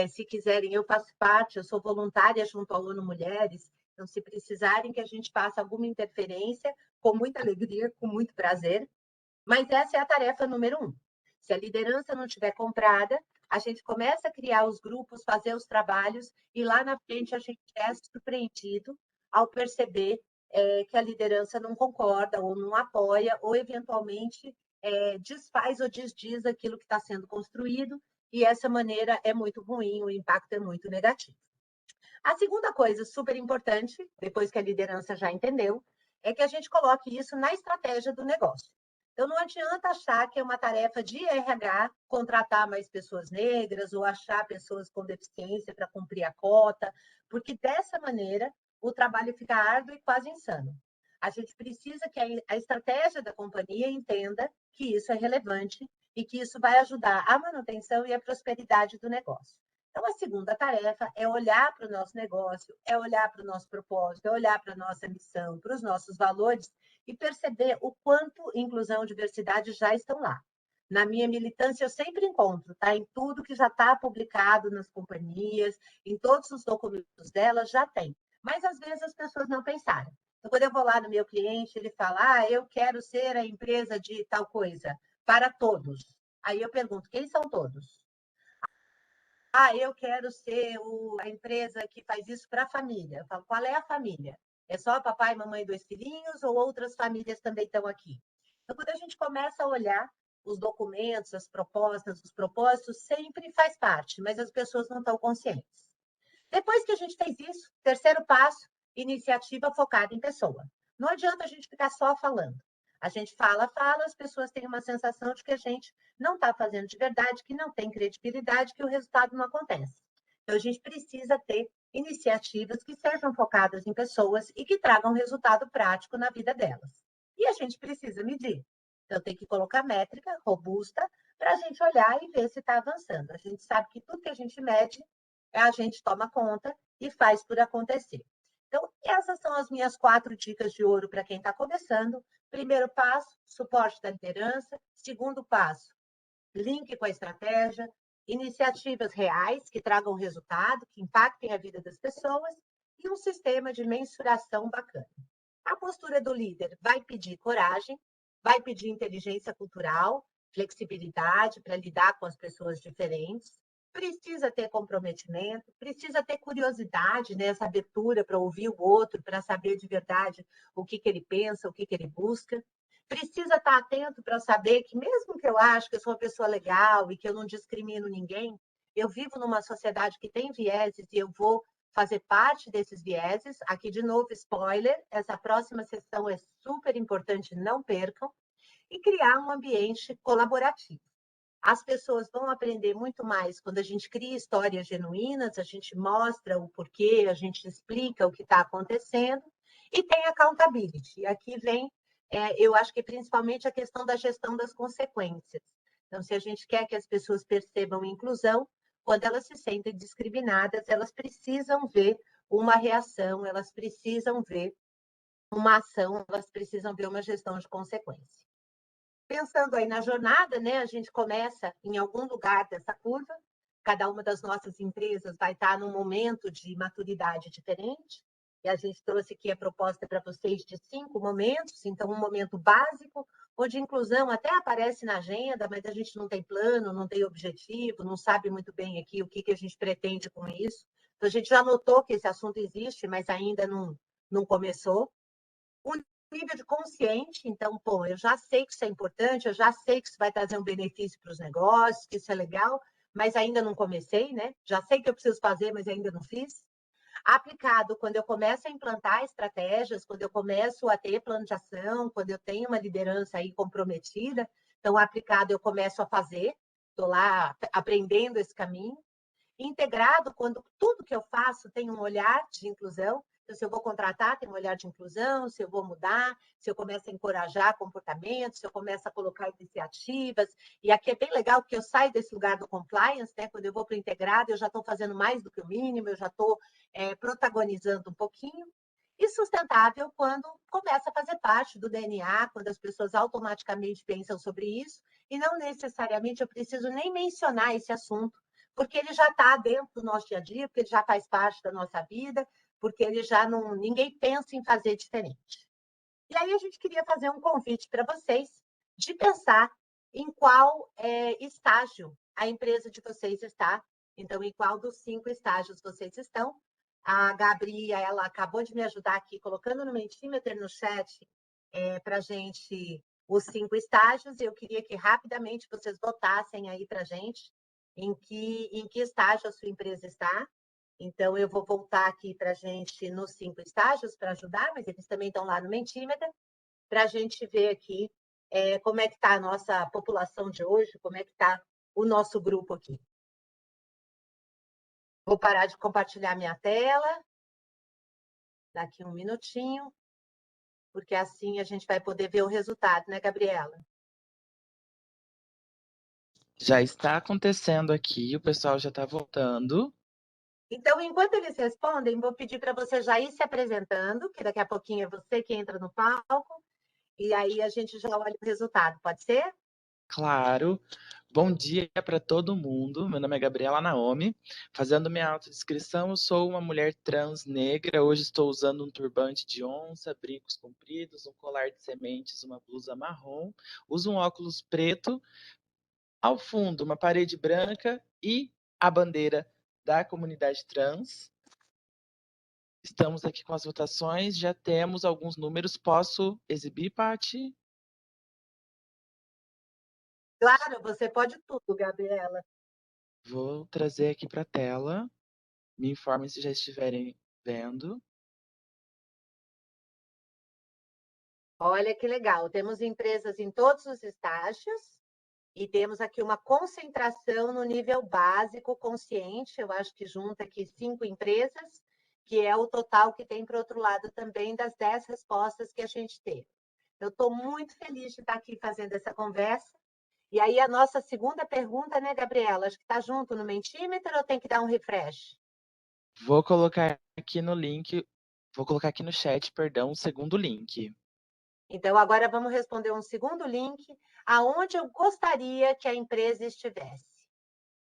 se quiserem, eu faço parte, eu sou voluntária junto ao ONU Mulheres, então, se precisarem que a gente faça alguma interferência, com muita alegria, com muito prazer, mas essa é a tarefa número 1. Se a liderança não estiver comprada, a gente começa a criar os grupos, fazer os trabalhos, e lá na frente a gente é surpreendido ao perceber que a liderança não concorda, ou não apoia, ou eventualmente desfaz ou desdiz aquilo que está sendo construído, e essa maneira é muito ruim, o impacto é muito negativo. A segunda coisa super importante, depois que a liderança já entendeu, é que a gente coloque isso na estratégia do negócio. Então, não adianta achar que é uma tarefa de RH contratar mais pessoas negras ou achar pessoas com deficiência para cumprir a cota, porque dessa maneira o trabalho fica árduo e quase insano. A gente precisa que a estratégia da companhia entenda que isso é relevante e que isso vai ajudar a manutenção e a prosperidade do negócio. Então, a segunda tarefa é olhar para o nosso negócio, é olhar para o nosso propósito, é olhar para a nossa missão, para os nossos valores e perceber o quanto inclusão e diversidade já estão lá. Na minha militância, eu sempre encontro, tá? Em tudo que já está publicado nas companhias, em todos os documentos delas, já tem. Mas, às vezes, as pessoas não pensaram. Então, quando eu vou lá no meu cliente, ele fala, eu quero ser a empresa de tal coisa, para todos. Aí eu pergunto, quem são todos? Eu quero ser a empresa que faz isso para a família. Eu falo, qual é a família? É só papai, mamãe e 2 filhinhos ou outras famílias também estão aqui? Então, quando a gente começa a olhar os documentos, as propostas, os propósitos, sempre faz parte, mas as pessoas não estão conscientes. Depois que a gente fez isso, terceiro passo, iniciativa focada em pessoa. Não adianta a gente ficar só falando. A gente fala, as pessoas têm uma sensação de que a gente não está fazendo de verdade, que não tem credibilidade, que o resultado não acontece. Então, a gente precisa ter iniciativas que sejam focadas em pessoas e que tragam resultado prático na vida delas. E a gente precisa medir. Então, tem que colocar métrica robusta para a gente olhar e ver se está avançando. A gente sabe que tudo que a gente mede a gente toma conta e faz por acontecer. Então, essas são as minhas 4 dicas de ouro para quem está começando. Primeiro passo, suporte da liderança. Segundo passo, link com a estratégia. Iniciativas reais que tragam resultado, que impactem a vida das pessoas. E um sistema de mensuração bacana. A postura do líder vai pedir coragem, vai pedir inteligência cultural, flexibilidade para lidar com as pessoas diferentes, precisa ter comprometimento, precisa ter curiosidade, né? Essa abertura para ouvir o outro, para saber de verdade o que ele pensa, o que ele busca. Precisa estar atento para saber que, mesmo que eu acho que eu sou uma pessoa legal e que eu não discrimino ninguém, eu vivo numa sociedade que tem vieses e eu vou fazer parte desses vieses. Aqui, de novo, spoiler, essa próxima sessão é super importante, não percam. E criar um ambiente colaborativo. As pessoas vão aprender muito mais quando a gente cria histórias genuínas, a gente mostra o porquê, a gente explica o que está acontecendo e tem accountability. E aqui vem, eu acho que principalmente a questão da gestão das consequências. Então, se a gente quer que as pessoas percebam inclusão, quando elas se sentem discriminadas, elas precisam ver uma reação, elas precisam ver uma ação, elas precisam ver uma gestão de consequência. Pensando aí na jornada, né, a gente começa em algum lugar dessa curva, cada uma das nossas empresas vai estar num momento de maturidade diferente, e a gente trouxe aqui a proposta para vocês de 5 momentos, então um momento básico, onde inclusão até aparece na agenda, mas a gente não tem plano, não tem objetivo, não sabe muito bem aqui o que a gente pretende com isso. Então, a gente já notou que esse assunto existe, mas ainda não começou. Um nível de consciente, então, eu já sei que isso é importante, eu já sei que isso vai trazer um benefício para os negócios, que isso é legal, mas ainda não comecei, né? Já sei que eu preciso fazer, mas ainda não fiz. Aplicado, quando eu começo a implantar estratégias, quando eu começo a ter plano de ação, quando eu tenho uma liderança aí comprometida, então, aplicado, eu começo a fazer, estou lá aprendendo esse caminho. Integrado, quando tudo que eu faço tem um olhar de inclusão. Então, se eu vou contratar, tem um olhar de inclusão, se eu vou mudar, se eu começo a encorajar comportamentos, se eu começo a colocar iniciativas. E aqui é bem legal, porque eu saio desse lugar do compliance, né? Quando eu vou para o integrado, eu já estou fazendo mais do que o mínimo, eu já estou protagonizando um pouquinho. E sustentável, quando começa a fazer parte do DNA, quando as pessoas automaticamente pensam sobre isso, e não necessariamente eu preciso nem mencionar esse assunto, porque ele já está dentro do nosso dia a dia, porque ele já faz parte da nossa vida, porque ele já não, ninguém pensa em fazer diferente. E aí a gente queria fazer um convite para vocês de pensar em qual estágio a empresa de vocês está, então em qual dos 5 estágios vocês estão. A Gabi, ela acabou de me ajudar aqui, colocando no Mentimeter no chat para a gente os 5 estágios, e eu queria que rapidamente vocês votassem aí para a gente em que estágio a sua empresa está. Então, eu vou voltar aqui para a gente nos 5 estágios para ajudar, mas eles também estão lá no Mentimeter, para a gente ver aqui como é que está a nossa população de hoje, como é que está o nosso grupo aqui. Vou parar de compartilhar minha tela, daqui um minutinho, porque assim a gente vai poder ver o resultado, né, Gabriela? Já está acontecendo aqui, o pessoal já está voltando. Então, enquanto eles respondem, vou pedir para você já ir se apresentando, que daqui a pouquinho é você que entra no palco, e aí a gente já olha o resultado, pode ser? Claro. Bom dia para todo mundo. Meu nome é Gabriela Naomi. Fazendo minha autodescrição, eu sou uma mulher trans negra. Hoje estou usando um turbante de onça, brincos compridos, um colar de sementes, uma blusa marrom. Uso um óculos preto. Ao fundo, uma parede branca e a bandeira da comunidade trans. Estamos aqui com as votações. Já temos alguns números. Posso exibir, Paty? Claro, você pode tudo, Gabriela. Vou trazer aqui para a tela. Me informem se já estiverem vendo. Olha que legal, temos empresas em todos os estágios e temos aqui uma concentração no nível básico consciente, eu acho que junta aqui 5 empresas, que é o total que tem para o outro lado também das 10 respostas que a gente teve. Eu estou muito feliz de estar aqui fazendo essa conversa. E aí a nossa segunda pergunta, né, Gabriela? Acho que está junto no Mentimeter ou tem que dar um refresh? Vou colocar aqui no link, vou colocar aqui no chat, perdão, o segundo link. Então, agora vamos responder um segundo link, aonde eu gostaria que a empresa estivesse.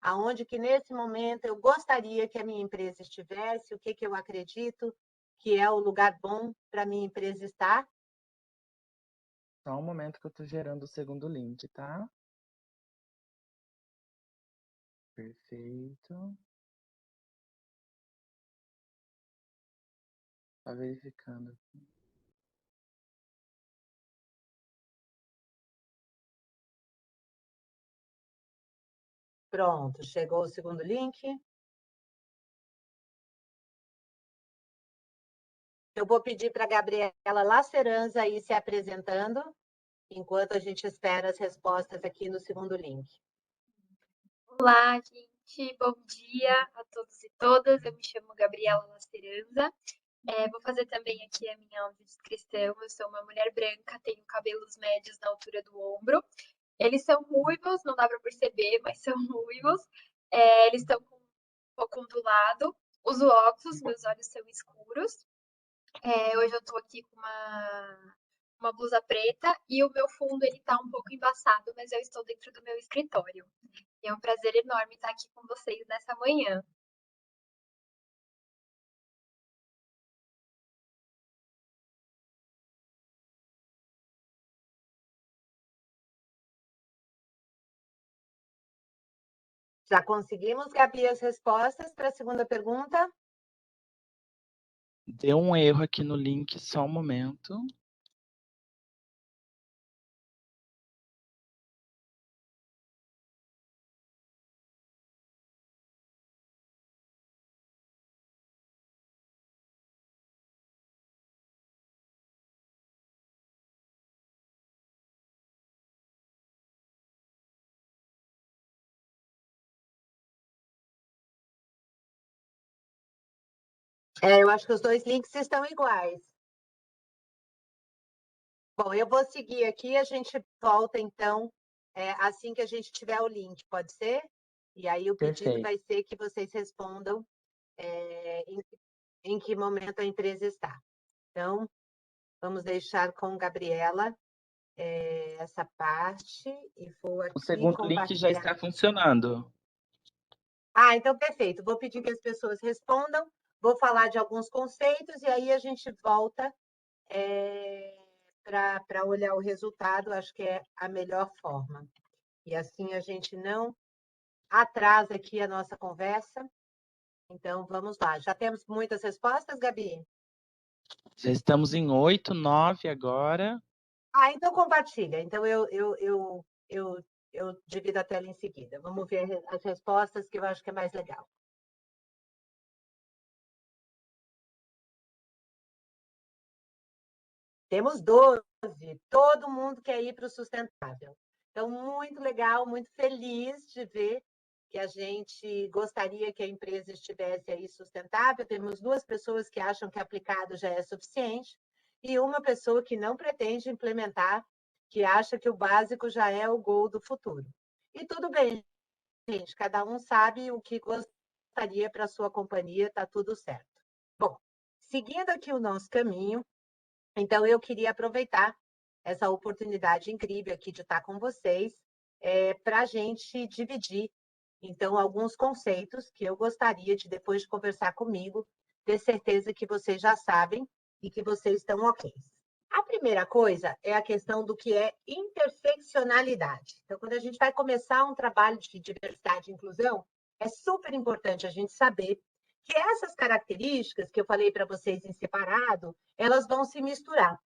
Aonde que, nesse momento, eu gostaria que a minha empresa estivesse, o que, que eu acredito que é o lugar bom para a minha empresa estar. Só um momento que eu estou gerando o segundo link, tá? Perfeito. Tá verificando. Pronto, chegou o segundo link. Eu vou pedir para a Gabriela Laceranza ir se apresentando, enquanto a gente espera as respostas aqui no segundo link. Olá, gente. Bom dia a todos e todas. Eu me chamo Gabriela Laceranza. Vou fazer também aqui a minha audiodescrição. Eu sou uma mulher branca, tenho cabelos médios na altura do ombro. Eles são ruivos, não dá para perceber, mas são ruivos. Eles estão com um pouco ondulado. Uso óculos, meus olhos são escuros. Hoje eu estou aqui com uma blusa preta e o meu fundo ele tá um pouco embaçado, mas eu estou dentro do meu escritório. E é um prazer enorme estar aqui com vocês nessa manhã. Já conseguimos, Gabi, as respostas para a segunda pergunta? Deu um erro aqui no link, só um momento. Eu acho que os dois links estão iguais. Bom, eu vou seguir aqui, a gente volta então assim que a gente tiver o link, pode ser? E aí o pedido Perfeito. vai ser que vocês respondam em que momento a empresa está. Então, vamos deixar com Gabriela essa parte e vou O aqui segundo link já compartilhar. está funcionando. Então perfeito. Vou pedir que as pessoas respondam, vou falar de alguns conceitos e aí a gente volta para olhar o resultado, acho que é a melhor forma. E assim a gente não atrasa aqui a nossa conversa. Então, vamos lá. Já temos muitas respostas, Gabi? Já estamos em 8, 9 agora. Então compartilha. Então, eu divido a tela em seguida. Vamos ver as respostas, que eu acho que é mais legal. Temos 12. Todo mundo quer ir para o sustentável. Então, muito legal, muito feliz de ver que a gente gostaria que a empresa estivesse aí sustentável. Temos 2 pessoas que acham que aplicado já é suficiente e uma pessoa que não pretende implementar, que acha que o básico já é o gol do futuro. E tudo bem, gente, cada um sabe o que gostaria para a sua companhia, está tudo certo. Bom, seguindo aqui o nosso caminho, então eu queria aproveitar essa oportunidade incrível aqui de estar com vocês para a gente dividir, então, alguns conceitos que eu gostaria de, depois de conversar comigo, ter certeza que vocês já sabem e que vocês estão ok. A primeira coisa é a questão do que é interseccionalidade. Então, quando a gente vai começar um trabalho de diversidade e inclusão, é super importante a gente saber que essas características que eu falei para vocês em separado, elas vão se misturar.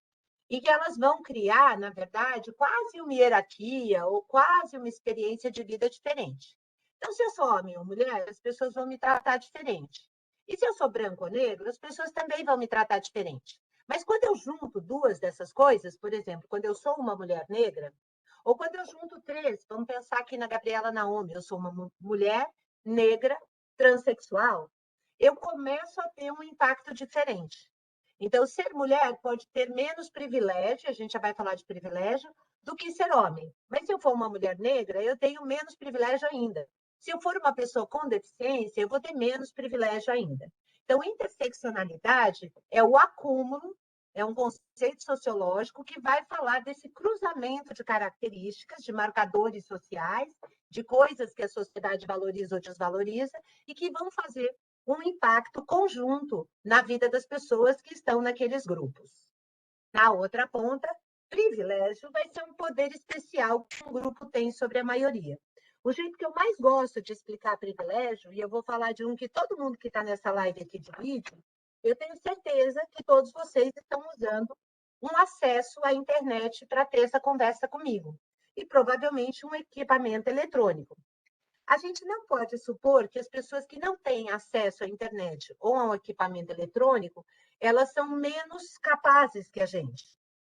E que elas vão criar, na verdade, quase uma hierarquia ou quase uma experiência de vida diferente. Então, se eu sou homem ou mulher, as pessoas vão me tratar diferente. E se eu sou branco ou negro, as pessoas também vão me tratar diferente. Mas quando eu junto duas dessas coisas, por exemplo, quando eu sou uma mulher negra, ou quando eu junto três, vamos pensar aqui na Gabriela Naomi, eu sou uma mulher negra transexual, eu começo a ter um impacto diferente. Então, ser mulher pode ter menos privilégio, a gente já vai falar de privilégio, do que ser homem. Mas se eu for uma mulher negra, eu tenho menos privilégio ainda. Se eu for uma pessoa com deficiência, eu vou ter menos privilégio ainda. Então, interseccionalidade é o acúmulo, é um conceito sociológico que vai falar desse cruzamento de características, de marcadores sociais, de coisas que a sociedade valoriza ou desvaloriza, e que vão fazer um impacto conjunto na vida das pessoas que estão naqueles grupos. Na outra ponta, privilégio vai ser um poder especial que um grupo tem sobre a maioria. O jeito que eu mais gosto de explicar privilégio, e eu vou falar de um que todo mundo que está nessa live aqui de vídeo, eu tenho certeza que todos vocês estão usando um acesso à internet para ter essa conversa comigo, e provavelmente um equipamento eletrônico. A gente não pode supor que as pessoas que não têm acesso à internet ou a um equipamento eletrônico, elas são menos capazes que a gente.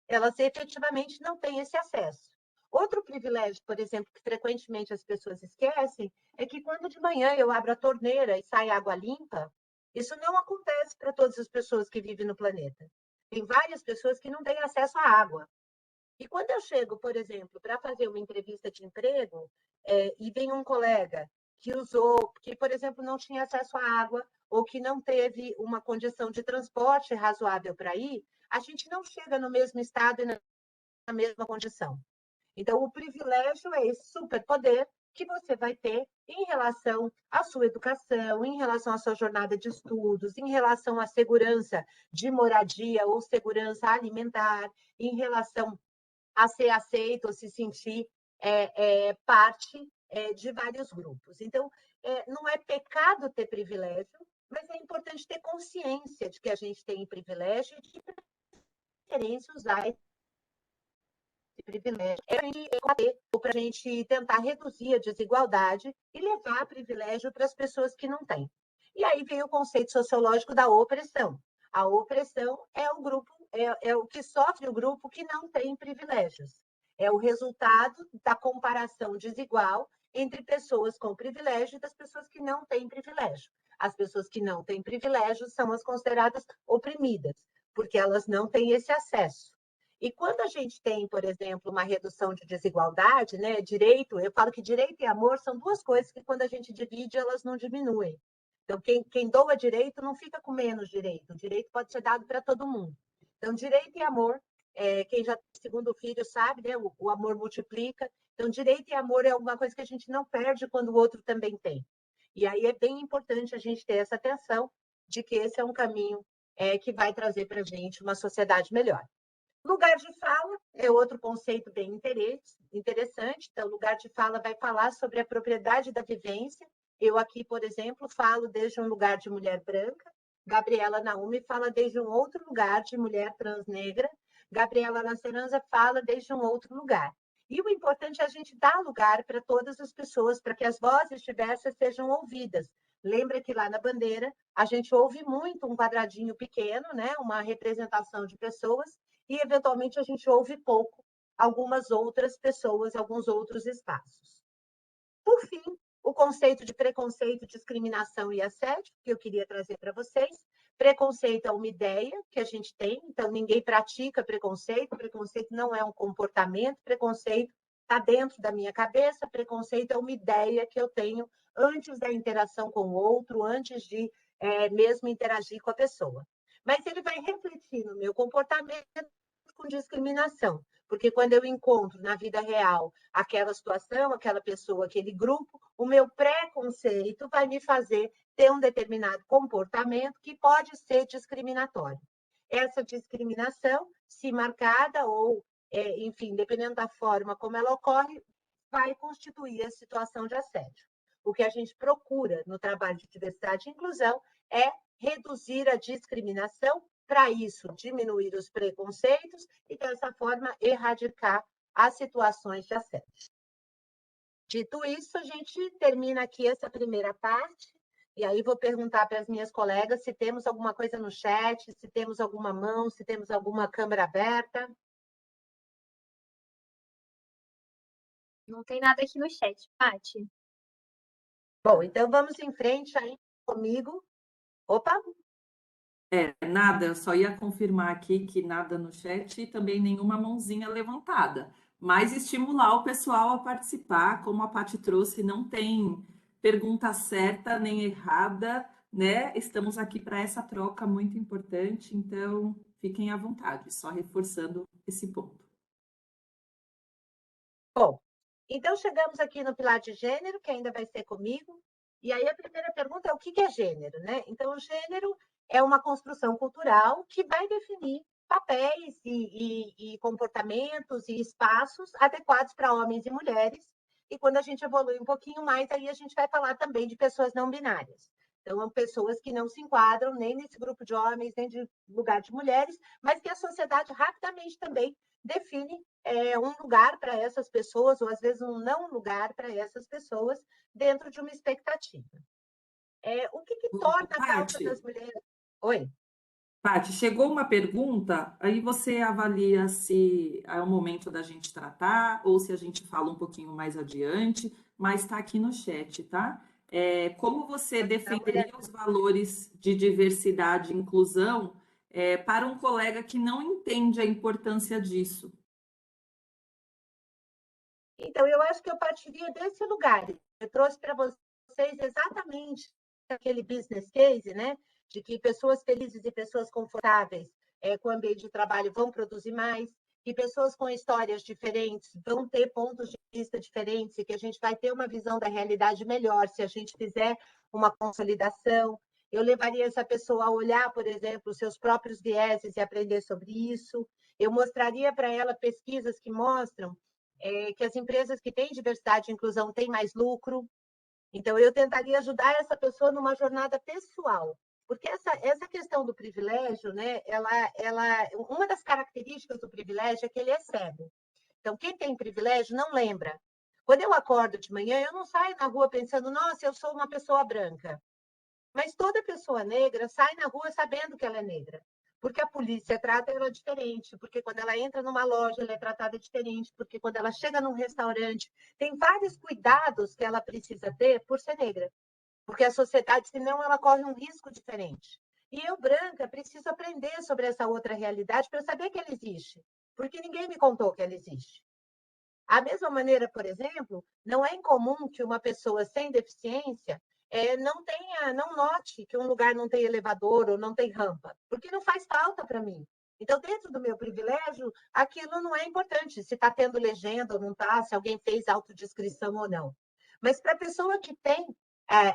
Elas efetivamente não têm esse acesso. Outro privilégio, por exemplo, que frequentemente as pessoas esquecem, é que quando de manhã eu abro a torneira e sai água limpa, isso não acontece para todas as pessoas que vivem no planeta. Tem várias pessoas que não têm acesso à água. E quando eu chego, por exemplo, para fazer uma entrevista de emprego, e vem um colega que usou, que, por exemplo, não tinha acesso à água, ou que não teve uma condição de transporte razoável para ir, a gente não chega no mesmo estado e na mesma condição. Então, o privilégio é esse superpoder que você vai ter em relação à sua educação, em relação à sua jornada de estudos, em relação à segurança de moradia ou segurança alimentar, em relação a ser aceito ou se sentir parte de vários grupos. Então, não é pecado ter privilégio, mas é importante ter consciência de que a gente tem privilégio e de preferência usar esse privilégio para a gente tentar reduzir a desigualdade e levar privilégio para as pessoas que não têm. E aí vem o conceito sociológico da opressão. A opressão é o grupo, é o que sofre o grupo que não tem privilégios. É o resultado da comparação desigual entre pessoas com privilégio e das pessoas que não têm privilégio. As pessoas que não têm privilégio são as consideradas oprimidas, porque elas não têm esse acesso. E quando a gente tem, por exemplo, uma redução de desigualdade, né, direito, eu falo que direito e amor são duas coisas que quando a gente divide, elas não diminuem. Então, quem doa direito não fica com menos direito. O direito pode ser dado para todo mundo. Então, direito e amor, quem já tem segundo filho sabe, né, o amor multiplica. Então, direito e amor é alguma coisa que a gente não perde quando o outro também tem. E aí é bem importante a gente ter essa atenção de que esse é um caminho que vai trazer para a gente uma sociedade melhor. Lugar de fala é outro conceito bem interessante. Então, lugar de fala vai falar sobre a propriedade da vivência. Eu aqui, por exemplo, falo desde um lugar de mulher branca. Gabriela Naomi fala desde um outro lugar de mulher transnegra. Gabriela Laceranza fala desde um outro lugar. E o importante é a gente dar lugar para todas as pessoas, para que as vozes diversas sejam ouvidas. Lembra que lá na bandeira a gente ouve muito um quadradinho pequeno, né? Uma representação de pessoas, e, eventualmente, a gente ouve pouco algumas outras pessoas, alguns outros espaços. Por fim, o conceito de preconceito, discriminação e assédio, que eu queria trazer para vocês. Preconceito é uma ideia que a gente tem, então ninguém pratica preconceito não é um comportamento, preconceito está dentro da minha cabeça, preconceito é uma ideia que eu tenho antes da interação com o outro, antes de mesmo interagir com a pessoa. Mas ele vai refletir no meu comportamento com discriminação, Porque quando eu encontro na vida real aquela situação, aquela pessoa, aquele grupo, o meu preconceito vai me fazer ter um determinado comportamento que pode ser discriminatório. Essa discriminação, se marcada ou, enfim, dependendo da forma como ela ocorre, vai constituir a situação de assédio. O que a gente procura no trabalho de diversidade e inclusão é reduzir a discriminação, para isso diminuir os preconceitos e, dessa forma, erradicar as situações de assédio. Dito isso, a gente termina aqui essa primeira parte, e aí vou perguntar para as minhas colegas se temos alguma coisa no chat, se temos alguma mão, se temos alguma câmera aberta. Não tem nada aqui no chat, Paty. Bom, então vamos em frente aí comigo. Opa! Nada, eu só ia confirmar aqui que nada no chat e também nenhuma mãozinha levantada. Mas estimular o pessoal a participar, como a Paty trouxe, não tem pergunta certa nem errada, né? Estamos aqui para essa troca muito importante, então fiquem à vontade, só reforçando esse ponto. Bom, então chegamos aqui no pilar de gênero, que ainda vai ser comigo. E aí a primeira pergunta é o que é gênero, né? Então, o gênero é uma construção cultural que vai definir papéis e comportamentos e espaços adequados para homens e mulheres. E quando a gente evolui um pouquinho mais, aí a gente vai falar também de pessoas não binárias. Então, pessoas que não se enquadram nem nesse grupo de homens, nem de lugar de mulheres, mas que a sociedade rapidamente também define um lugar para essas pessoas, ou às vezes um não lugar para essas pessoas, dentro de uma expectativa. O que torna a pauta Paty, das mulheres... Oi? Paty, chegou uma pergunta, aí você avalia se é o momento da gente tratar ou se a gente fala um pouquinho mais adiante, mas está aqui no chat, tá? Como você defenderia os valores de diversidade e inclusão para um colega que não entende a importância disso? Então, eu acho que eu partiria desse lugar. Eu trouxe para vocês exatamente aquele business case, né? De que pessoas felizes e pessoas confortáveis com o ambiente de trabalho vão produzir mais, que pessoas com histórias diferentes vão ter pontos de vista diferentes e que a gente vai ter uma visão da realidade melhor se a gente fizer uma consolidação. Eu levaria essa pessoa a olhar, por exemplo, os seus próprios vieses e aprender sobre isso. Eu mostraria para ela pesquisas que mostram que as empresas que têm diversidade e inclusão têm mais lucro. Então, eu tentaria ajudar essa pessoa numa jornada pessoal, porque essa questão do privilégio, né, uma das características do privilégio é que ele é cego. Então, quem tem privilégio não lembra. Quando eu acordo de manhã, eu não saio na rua pensando, nossa, eu sou uma pessoa branca. Mas toda pessoa negra sai na rua sabendo que ela é negra. Porque a polícia trata ela diferente, porque quando ela entra numa loja, ela é tratada diferente, porque quando ela chega num restaurante, tem vários cuidados que ela precisa ter por ser negra. Porque a sociedade, senão, ela corre um risco diferente. E eu, branca, preciso aprender sobre essa outra realidade para saber que ela existe. Porque ninguém me contou que ela existe. Da mesma maneira, por exemplo, não é incomum que uma pessoa sem deficiência não note que um lugar não tem elevador ou não tem rampa, porque não faz falta para mim. Então, dentro do meu privilégio, aquilo não é importante, se está tendo legenda ou não está, se alguém fez autodescrição ou não. Mas para a pessoa que tem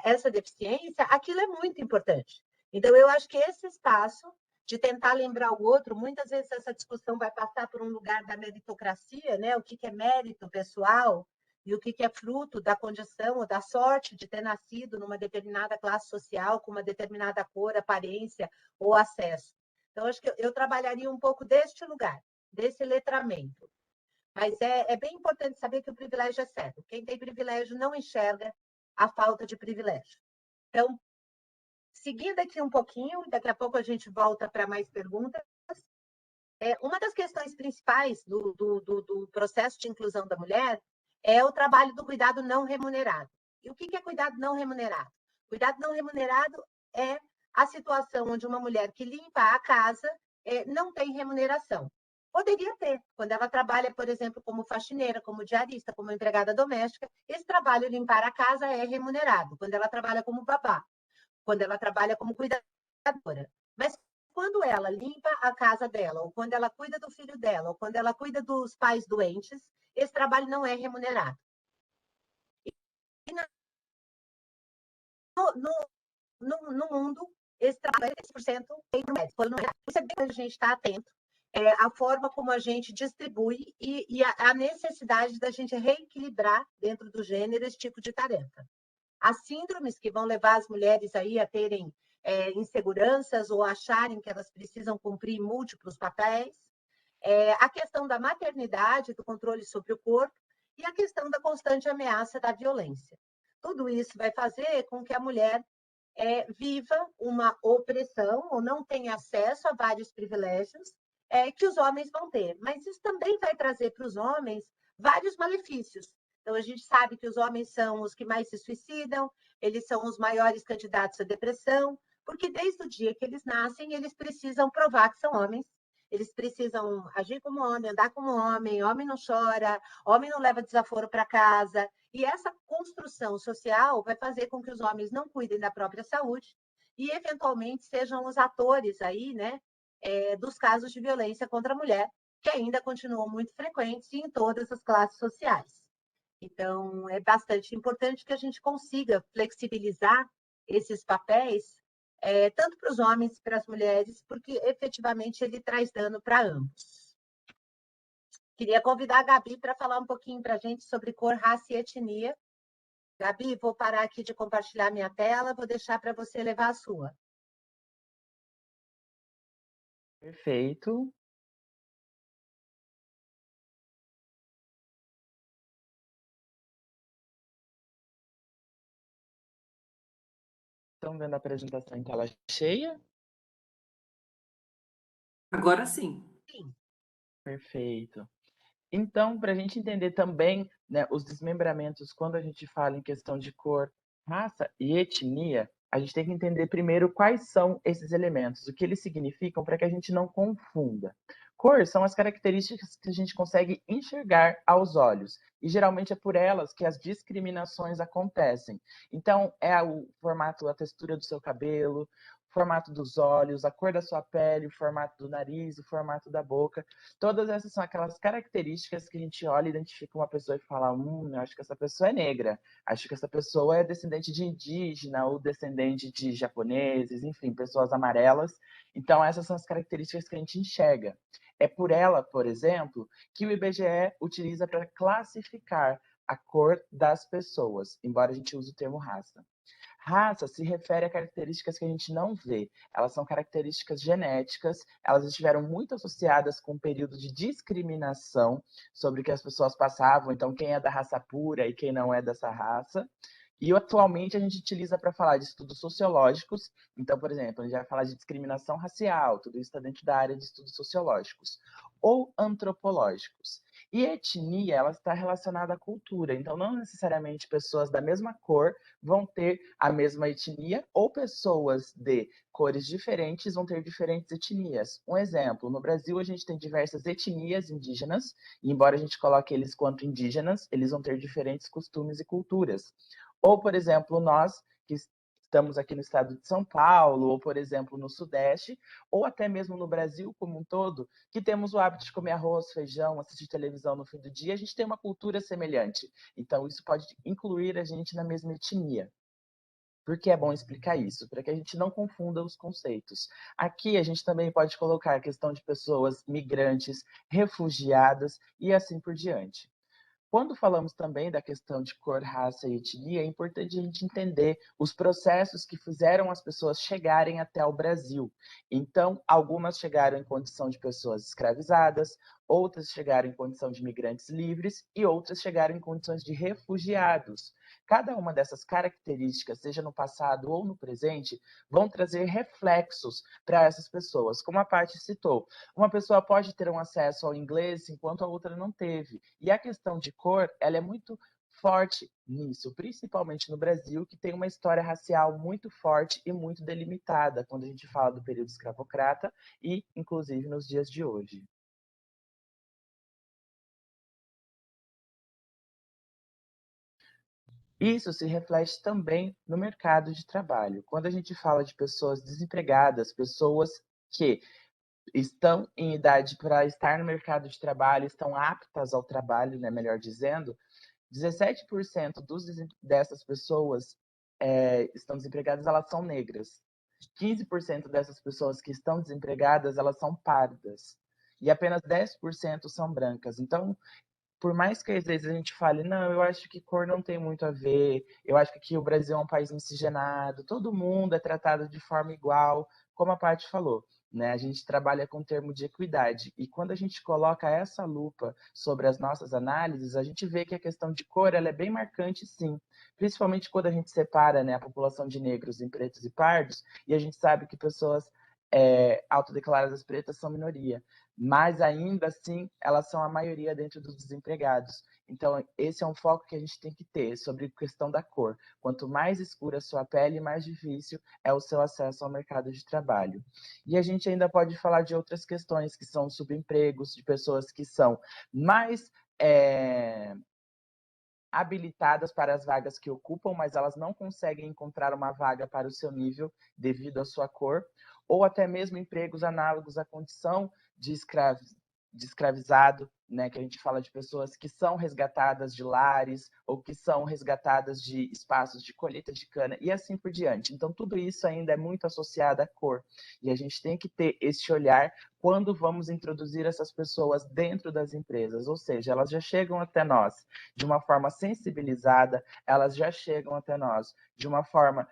essa deficiência, aquilo é muito importante. Então, eu acho que esse espaço de tentar lembrar o outro, muitas vezes essa discussão vai passar por um lugar da meritocracia, né? O que é mérito pessoal e o que é fruto da condição ou da sorte de ter nascido numa determinada classe social, com uma determinada cor, aparência ou acesso. Então, acho que eu trabalharia um pouco deste lugar, desse letramento. Mas é bem importante saber que o privilégio é cego. Quem tem privilégio não enxerga a falta de privilégio. Então, seguindo aqui um pouquinho, daqui a pouco a gente volta para mais perguntas. Uma das questões principais do processo de inclusão da mulher é o trabalho do cuidado não remunerado. E o que é cuidado não remunerado? Cuidado não remunerado é a situação onde uma mulher que limpa a casa não tem remuneração. Poderia ter, quando ela trabalha, por exemplo, como faxineira, como diarista, como empregada doméstica, esse trabalho limpar a casa é remunerado. Quando ela trabalha como babá, quando ela trabalha como cuidadora. Mas quando ela limpa a casa dela, ou quando ela cuida do filho dela, ou quando ela cuida dos pais doentes, esse trabalho não é remunerado. E no mundo, esse trabalho é 10% feito no médico. Isso é bem que a gente está atento. A forma como a gente distribui e a necessidade da gente reequilibrar dentro do gênero esse tipo de tarefa. As síndromes que vão levar as mulheres aí a terem inseguranças ou acharem que elas precisam cumprir múltiplos papéis, a questão da maternidade, do controle sobre o corpo e a questão da constante ameaça da violência. Tudo isso vai fazer com que a mulher viva uma opressão ou não tenha acesso a vários privilégios que os homens vão ter. Mas isso também vai trazer para os homens vários malefícios. Então, a gente sabe que os homens são os que mais se suicidam, eles são os maiores candidatos à depressão, porque desde o dia que eles nascem, eles precisam provar que são homens, eles precisam agir como homem, andar como homem, homem não chora, homem não leva desaforo para casa. E essa construção social vai fazer com que os homens não cuidem da própria saúde e, eventualmente, sejam os atores aí, né, dos casos de violência contra a mulher, que ainda continuam muito frequentes em todas as classes sociais. Então, é bastante importante que a gente consiga flexibilizar esses papéis, tanto para os homens e para as mulheres, porque efetivamente ele traz dano para ambos. Queria convidar a Gabi para falar um pouquinho para a gente sobre cor, raça e etnia. Gabi, vou parar aqui de compartilhar minha tela, vou deixar para você levar a sua. Perfeito. Estão vendo a apresentação em tela cheia? Agora sim. Sim. Perfeito. Então, para a gente entender também, né, os desmembramentos, quando a gente fala em questão de cor, raça e etnia, a gente tem que entender primeiro quais são esses elementos, o que eles significam, para que a gente não confunda. Cor são as características que a gente consegue enxergar aos olhos, e geralmente é por elas que as discriminações acontecem. Então, é o formato, a textura do seu cabelo, o formato dos olhos, a cor da sua pele, o formato do nariz, o formato da boca. Todas essas são aquelas características que a gente olha e identifica uma pessoa e fala: eu acho que essa pessoa é negra, acho que essa pessoa é descendente de indígena ou descendente de japoneses, enfim, pessoas amarelas. Então, essas são as características que a gente enxerga. É por ela, por exemplo, que o IBGE utiliza para classificar a cor das pessoas, embora a gente use o termo raça. Raça se refere a características que a gente não vê. Elas são características genéticas, elas estiveram muito associadas com um período de discriminação sobre o que as pessoas passavam, então quem é da raça pura e quem não é dessa raça. E atualmente a gente utiliza para falar de estudos sociológicos. Então, por exemplo, a gente vai falar de discriminação racial, tudo isso está dentro da área de estudos sociológicos, ou antropológicos. E etnia, ela está relacionada à cultura, então não necessariamente pessoas da mesma cor vão ter a mesma etnia, ou pessoas de cores diferentes vão ter diferentes etnias. Um exemplo, no Brasil a gente tem diversas etnias indígenas, e embora a gente coloque eles quanto indígenas, eles vão ter diferentes costumes e culturas. Ou, por exemplo, nós que estamos aqui no estado de São Paulo, ou, por exemplo, no Sudeste, ou até mesmo no Brasil como um todo, que temos o hábito de comer arroz, feijão, assistir televisão no fim do dia, a gente tem uma cultura semelhante. Então, isso pode incluir a gente na mesma etnia. Por que é bom explicar isso? Para que a gente não confunda os conceitos. Aqui a gente também pode colocar a questão de pessoas migrantes, refugiadas e assim por diante. Quando falamos também da questão de cor, raça e etnia, é importante a gente entender os processos que fizeram as pessoas chegarem até o Brasil. Então, algumas chegaram em condição de pessoas escravizadas, outras chegaram em condição de imigrantes livres e outras chegaram em condições de refugiados. Cada uma dessas características, seja no passado ou no presente, vão trazer reflexos para essas pessoas. Como a Paty citou, uma pessoa pode ter um acesso ao inglês enquanto a outra não teve. E a questão de cor, ela é muito forte nisso, principalmente no Brasil, que tem uma história racial muito forte e muito delimitada quando a gente fala do período escravocrata e, inclusive, nos dias de hoje. Isso se reflete também no mercado de trabalho. Quando a gente fala de pessoas desempregadas, pessoas que estão em idade para estar no mercado de trabalho, estão aptas ao trabalho, né, melhor dizendo, 17% dessas pessoas estão desempregadas, elas são negras. 15% dessas pessoas que estão desempregadas, elas são pardas. E apenas 10% são brancas. Então, por mais que às vezes a gente fale, não, eu acho que cor não tem muito a ver, eu acho que aqui o Brasil é um país miscigenado, todo mundo é tratado de forma igual, como a Paty falou, né? A gente trabalha com o termo de equidade, e quando a gente coloca essa lupa sobre as nossas análises, a gente vê que a questão de cor ela é bem marcante, sim, principalmente quando a gente separa, né, a população de negros em pretos e pardos, e a gente sabe que pessoas autodeclaradas pretas são minoria, mas ainda assim elas são a maioria dentro dos desempregados. Então, esse é um foco que a gente tem que ter sobre a questão da cor. Quanto mais escura a sua pele, mais difícil é o seu acesso ao mercado de trabalho. E a gente ainda pode falar de outras questões, que são subempregos, de pessoas que são mais habilitadas para as vagas que ocupam, mas elas não conseguem encontrar uma vaga para o seu nível devido à sua cor, ou até mesmo empregos análogos à condição de escravizado, né, que a gente fala de pessoas que são resgatadas de lares ou que são resgatadas de espaços de colheita de cana e assim por diante. Então, tudo isso ainda é muito associado à cor. E a gente tem que ter esse olhar quando vamos introduzir essas pessoas dentro das empresas, ou seja, elas já chegam até nós de uma forma sensibilizada, elas já chegam até nós de uma forma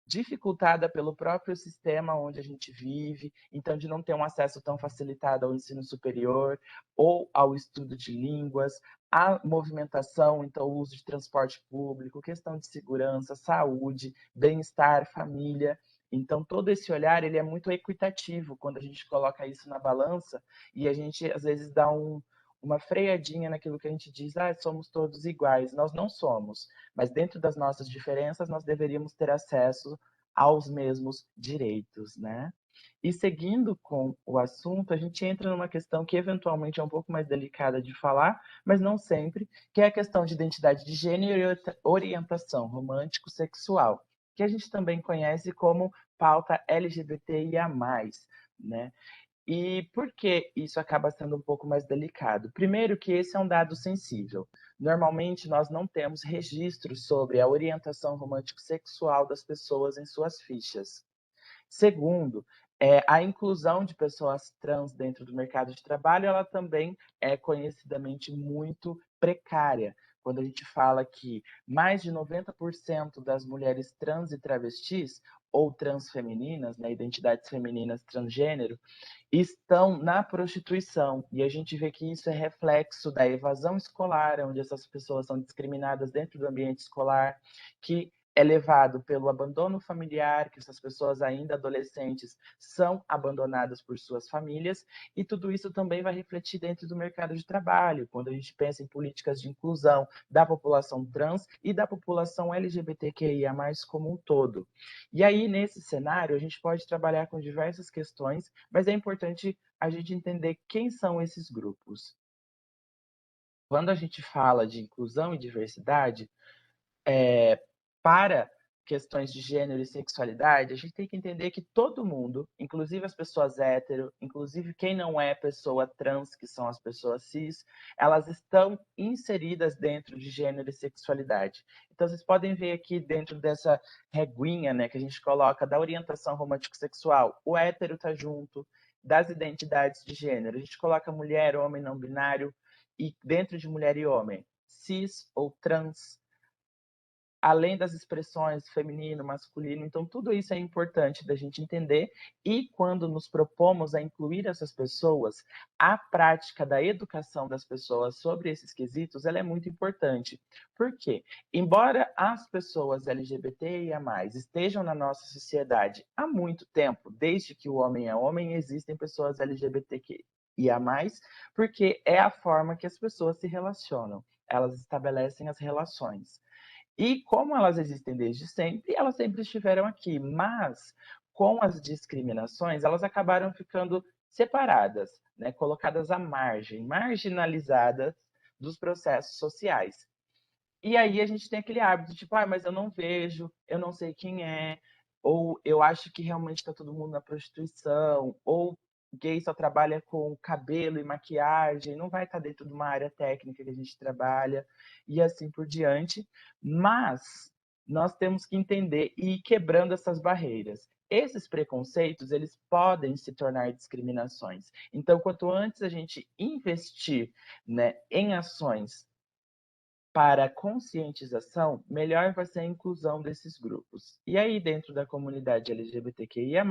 dificultada pelo próprio sistema onde a gente vive, então de não ter um acesso tão facilitado ao ensino superior ou ao estudo de línguas, a movimentação, então o uso de transporte público, questão de segurança, saúde, bem-estar, família. Então todo esse olhar ele é muito equitativo quando a gente coloca isso na balança e a gente às vezes dá uma freadinha naquilo que a gente diz, somos todos iguais. Nós não somos, mas dentro das nossas diferenças nós deveríamos ter acesso aos mesmos direitos, né? E seguindo com o assunto, a gente entra numa questão que eventualmente é um pouco mais delicada de falar, mas não sempre, que é a questão de identidade de gênero e orientação romântico-sexual, que a gente também conhece como pauta LGBTIA+, né? E por que isso acaba sendo um pouco mais delicado? Primeiro que esse é um dado sensível. Normalmente nós não temos registros sobre a orientação romântico-sexual das pessoas em suas fichas. Segundo, a inclusão de pessoas trans dentro do mercado de trabalho, ela também é conhecidamente muito precária. Quando a gente fala que mais de 90% das mulheres trans e travestis, ou transfemininas, né, identidades femininas transgênero, estão na prostituição. E a gente vê que isso é reflexo da evasão escolar, onde essas pessoas são discriminadas dentro do ambiente escolar, que é levado pelo abandono familiar, que essas pessoas ainda adolescentes são abandonadas por suas famílias, e tudo isso também vai refletir dentro do mercado de trabalho, quando a gente pensa em políticas de inclusão da população trans e da população LGBTQIA+, como um todo. E aí, nesse cenário, a gente pode trabalhar com diversas questões, mas é importante a gente entender quem são esses grupos. Quando a gente fala de inclusão e diversidade, para questões de gênero e sexualidade, a gente tem que entender que todo mundo, inclusive as pessoas hétero, inclusive quem não é pessoa trans, que são as pessoas cis, elas estão inseridas dentro de gênero e sexualidade. Então, vocês podem ver aqui dentro dessa reguinha, né, que a gente coloca da orientação romântico-sexual, o hétero está junto, das identidades de gênero, a gente coloca mulher, homem, não binário, e dentro de mulher e homem, cis ou trans, além das expressões feminino, masculino. Então, tudo isso é importante da gente entender. E quando nos propomos a incluir essas pessoas, a prática da educação das pessoas sobre esses quesitos, ela é muito importante. Por quê? Embora as pessoas LGBTIA+, estejam na nossa sociedade há muito tempo, desde que o homem é homem, existem pessoas LGBTQIA+, porque é a forma que as pessoas se relacionam. Elas estabelecem as relações. E como elas existem desde sempre, elas sempre estiveram aqui, mas com as discriminações, elas acabaram ficando separadas, né, colocadas à margem, marginalizadas dos processos sociais. E aí a gente tem aquele hábito, tipo, mas eu não vejo, eu não sei quem é, ou eu acho que realmente está todo mundo na prostituição, ou gay só trabalha com cabelo e maquiagem, não vai estar dentro de uma área técnica que a gente trabalha, e assim por diante. Mas nós temos que entender e ir quebrando essas barreiras. Esses preconceitos, eles podem se tornar discriminações. Então, quanto antes a gente investir, né, em ações para conscientização, melhor vai ser a inclusão desses grupos. E aí, dentro da comunidade LGBTQIA+,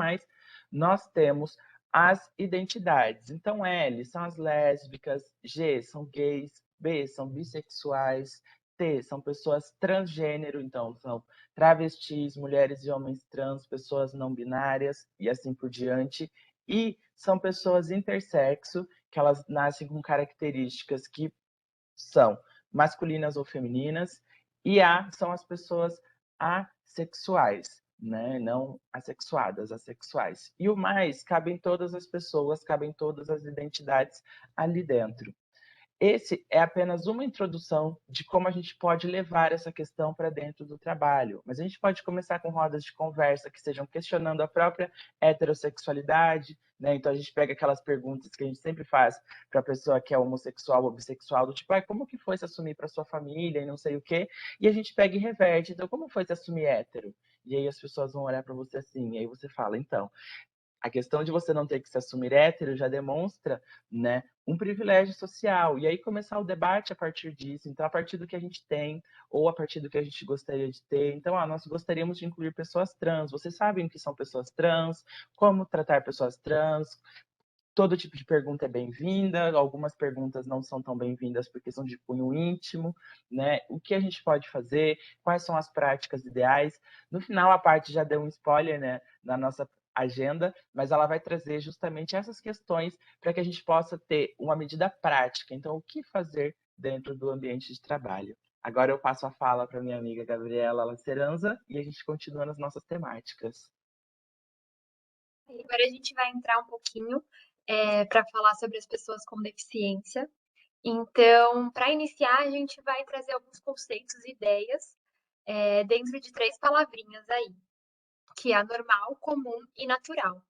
nós temos as identidades. Então, L são as lésbicas, G são gays, B são bissexuais, T são pessoas transgênero, então são travestis, mulheres e homens trans, pessoas não binárias e assim por diante. E são pessoas intersexo, que elas nascem com características que são masculinas ou femininas, e A são as pessoas assexuais, né? Não assexuadas, assexuais. E o mais cabem todas as pessoas, cabem todas as identidades ali dentro. Esse é apenas uma introdução de como a gente pode levar essa questão para dentro do trabalho. Mas a gente pode começar com rodas de conversa que sejam questionando a própria heterossexualidade, né? Então a gente pega aquelas perguntas que a gente sempre faz para a pessoa que é homossexual ou bissexual, do tipo, como que foi se assumir para sua família e não sei o quê, e a gente pega e reverte. Então, como foi se assumir hétero? E aí as pessoas vão olhar para você assim, e aí você fala, então, a questão de você não ter que se assumir hétero já demonstra, né, um privilégio social. E aí começar o debate a partir disso. Então, a partir do que a gente tem, ou a partir do que a gente gostaria de ter. Então, nós gostaríamos de incluir pessoas trans. Vocês sabem o que são pessoas trans? Como tratar pessoas trans? Todo tipo de pergunta é bem-vinda, algumas perguntas não são tão bem-vindas porque são de cunho íntimo, né? O que a gente pode fazer? Quais são as práticas ideais? No final, a parte já deu um spoiler, né, na nossa agenda, mas ela vai trazer justamente essas questões para que a gente possa ter uma medida prática. Então, o que fazer dentro do ambiente de trabalho? Agora eu passo a fala para minha amiga Gabriela Laceranza e a gente continua nas nossas temáticas. Agora a gente vai entrar um pouquinho para falar sobre as pessoas com deficiência. Então, para iniciar, a gente vai trazer alguns conceitos e ideias dentro de 3 palavrinhas aí, que é anormal, comum e natural.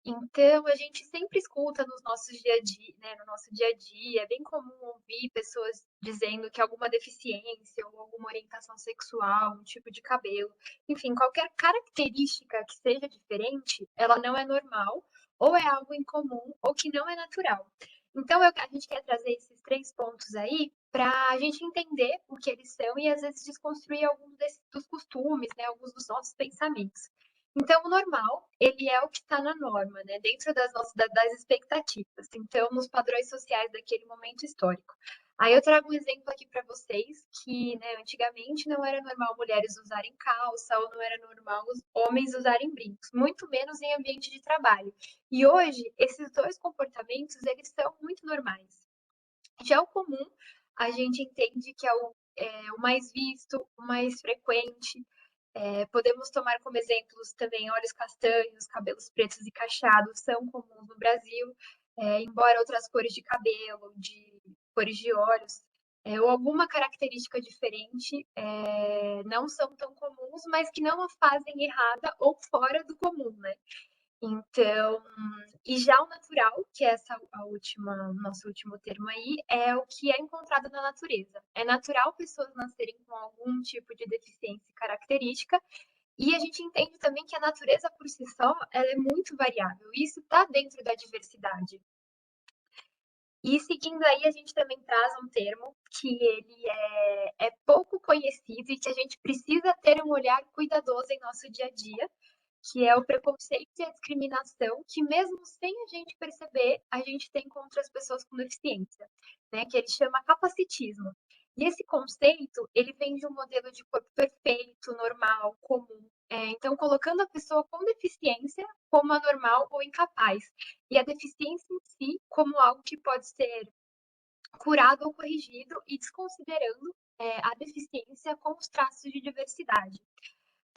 Então, a gente sempre escuta nos nossos dia a dia, né, no nosso dia a dia, é bem comum ouvir pessoas dizendo que alguma deficiência ou alguma orientação sexual, um tipo de cabelo, enfim, qualquer característica que seja diferente, ela não é normal, ou é algo incomum, ou que não é natural. Então, a gente quer trazer esses 3 pontos aí para a gente entender o que eles são e, às vezes, desconstruir alguns dos costumes, né, alguns dos nossos pensamentos. Então, o normal, ele é o que está na norma, né? Dentro das expectativas. Então, nos padrões sociais daquele momento histórico. Aí eu trago um exemplo aqui para vocês que, né, antigamente não era normal mulheres usarem calça ou não era normal os homens usarem brincos, muito menos em ambiente de trabalho. E hoje, esses 2 comportamentos, eles são muito normais. Já o comum, a gente entende que é o mais visto, o mais frequente, podemos tomar como exemplos também olhos castanhos, cabelos pretos e cacheados, são comuns no Brasil, embora outras cores de cabelo, de cores de olhos, ou alguma característica diferente, não são tão comuns, mas que não a fazem errada ou fora do comum, né? Então, e já o natural, que é nosso último termo aí, é o que é encontrado na natureza. É natural pessoas nascerem com algum tipo de deficiência característica, e a gente entende também que a natureza por si só, ela é muito variável, e isso está dentro da diversidade. E seguindo aí, a gente também traz um termo que ele é pouco conhecido e que a gente precisa ter um olhar cuidadoso em nosso dia a dia, que é o preconceito e a discriminação, que mesmo sem a gente perceber, a gente tem contra as pessoas com deficiência, né? Que ele chama capacitismo. E esse conceito, ele vem de um modelo de corpo perfeito, normal, comum. Então, colocando a pessoa com deficiência como anormal ou incapaz. E a deficiência em si como algo que pode ser curado ou corrigido e desconsiderando a deficiência com os traços de diversidade.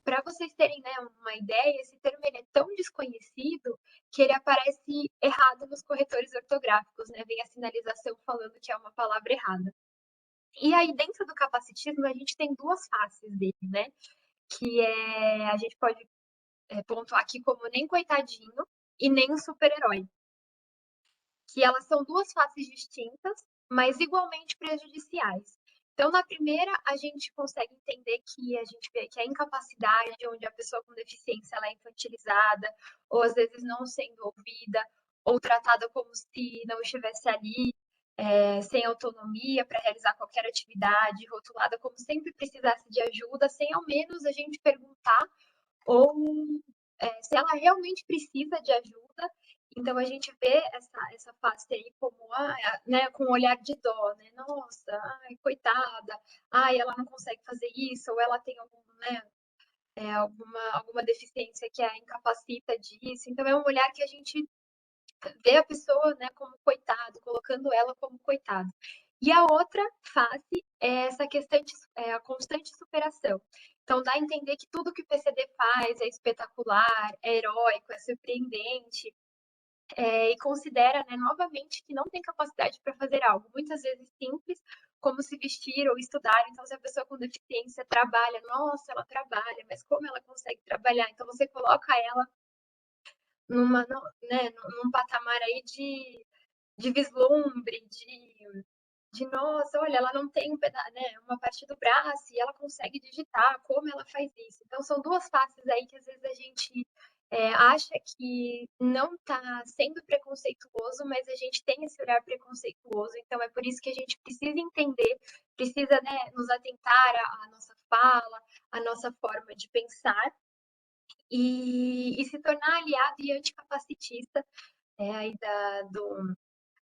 Para vocês terem, né, uma ideia, esse termo ele é tão desconhecido que ele aparece errado nos corretores ortográficos, né? Vem a sinalização falando que é uma palavra errada. E aí, dentro do capacitismo, a gente tem 2 faces dele, né? Que a gente pode pontuar aqui como nem coitadinho e nem um super-herói. Que elas são duas faces distintas, mas igualmente prejudiciais. Então, na primeira, a gente consegue entender que a gente vê que a incapacidade, onde a pessoa com deficiência ela é infantilizada, ou às vezes não sendo ouvida, ou tratada como se não estivesse ali, sem autonomia para realizar qualquer atividade, rotulada como sempre precisasse de ajuda, sem ao menos a gente perguntar ou se ela realmente precisa de ajuda. Então a gente vê essa face aí como, né, com um olhar de dó, né? Nossa, ai, coitada, ai, ela não consegue fazer isso, ou ela tem algum, né, alguma deficiência que a incapacita disso. Então é um olhar que a gente vê a pessoa, né, como coitado, colocando ela como coitado. E a outra face é essa questão a constante superação. Então, dá a entender que tudo que o PCD faz é espetacular, é heróico, é surpreendente, e considera, né, novamente, que não tem capacidade para fazer algo, muitas vezes simples, como se vestir ou estudar. Então, se a pessoa com deficiência trabalha, nossa, ela trabalha, mas como ela consegue trabalhar? Então, você coloca ela né, num patamar aí de vislumbre, de nossa, olha, ela não tem né, uma parte do braço e ela consegue digitar, como ela faz isso? Então, são duas faces aí que às vezes a gente acha que não está sendo preconceituoso, mas a gente tem esse olhar preconceituoso. Então, é por isso que a gente precisa entender, precisa, né, nos atentar à nossa fala, à nossa forma de pensar e se tornar aliado e anticapacitista aí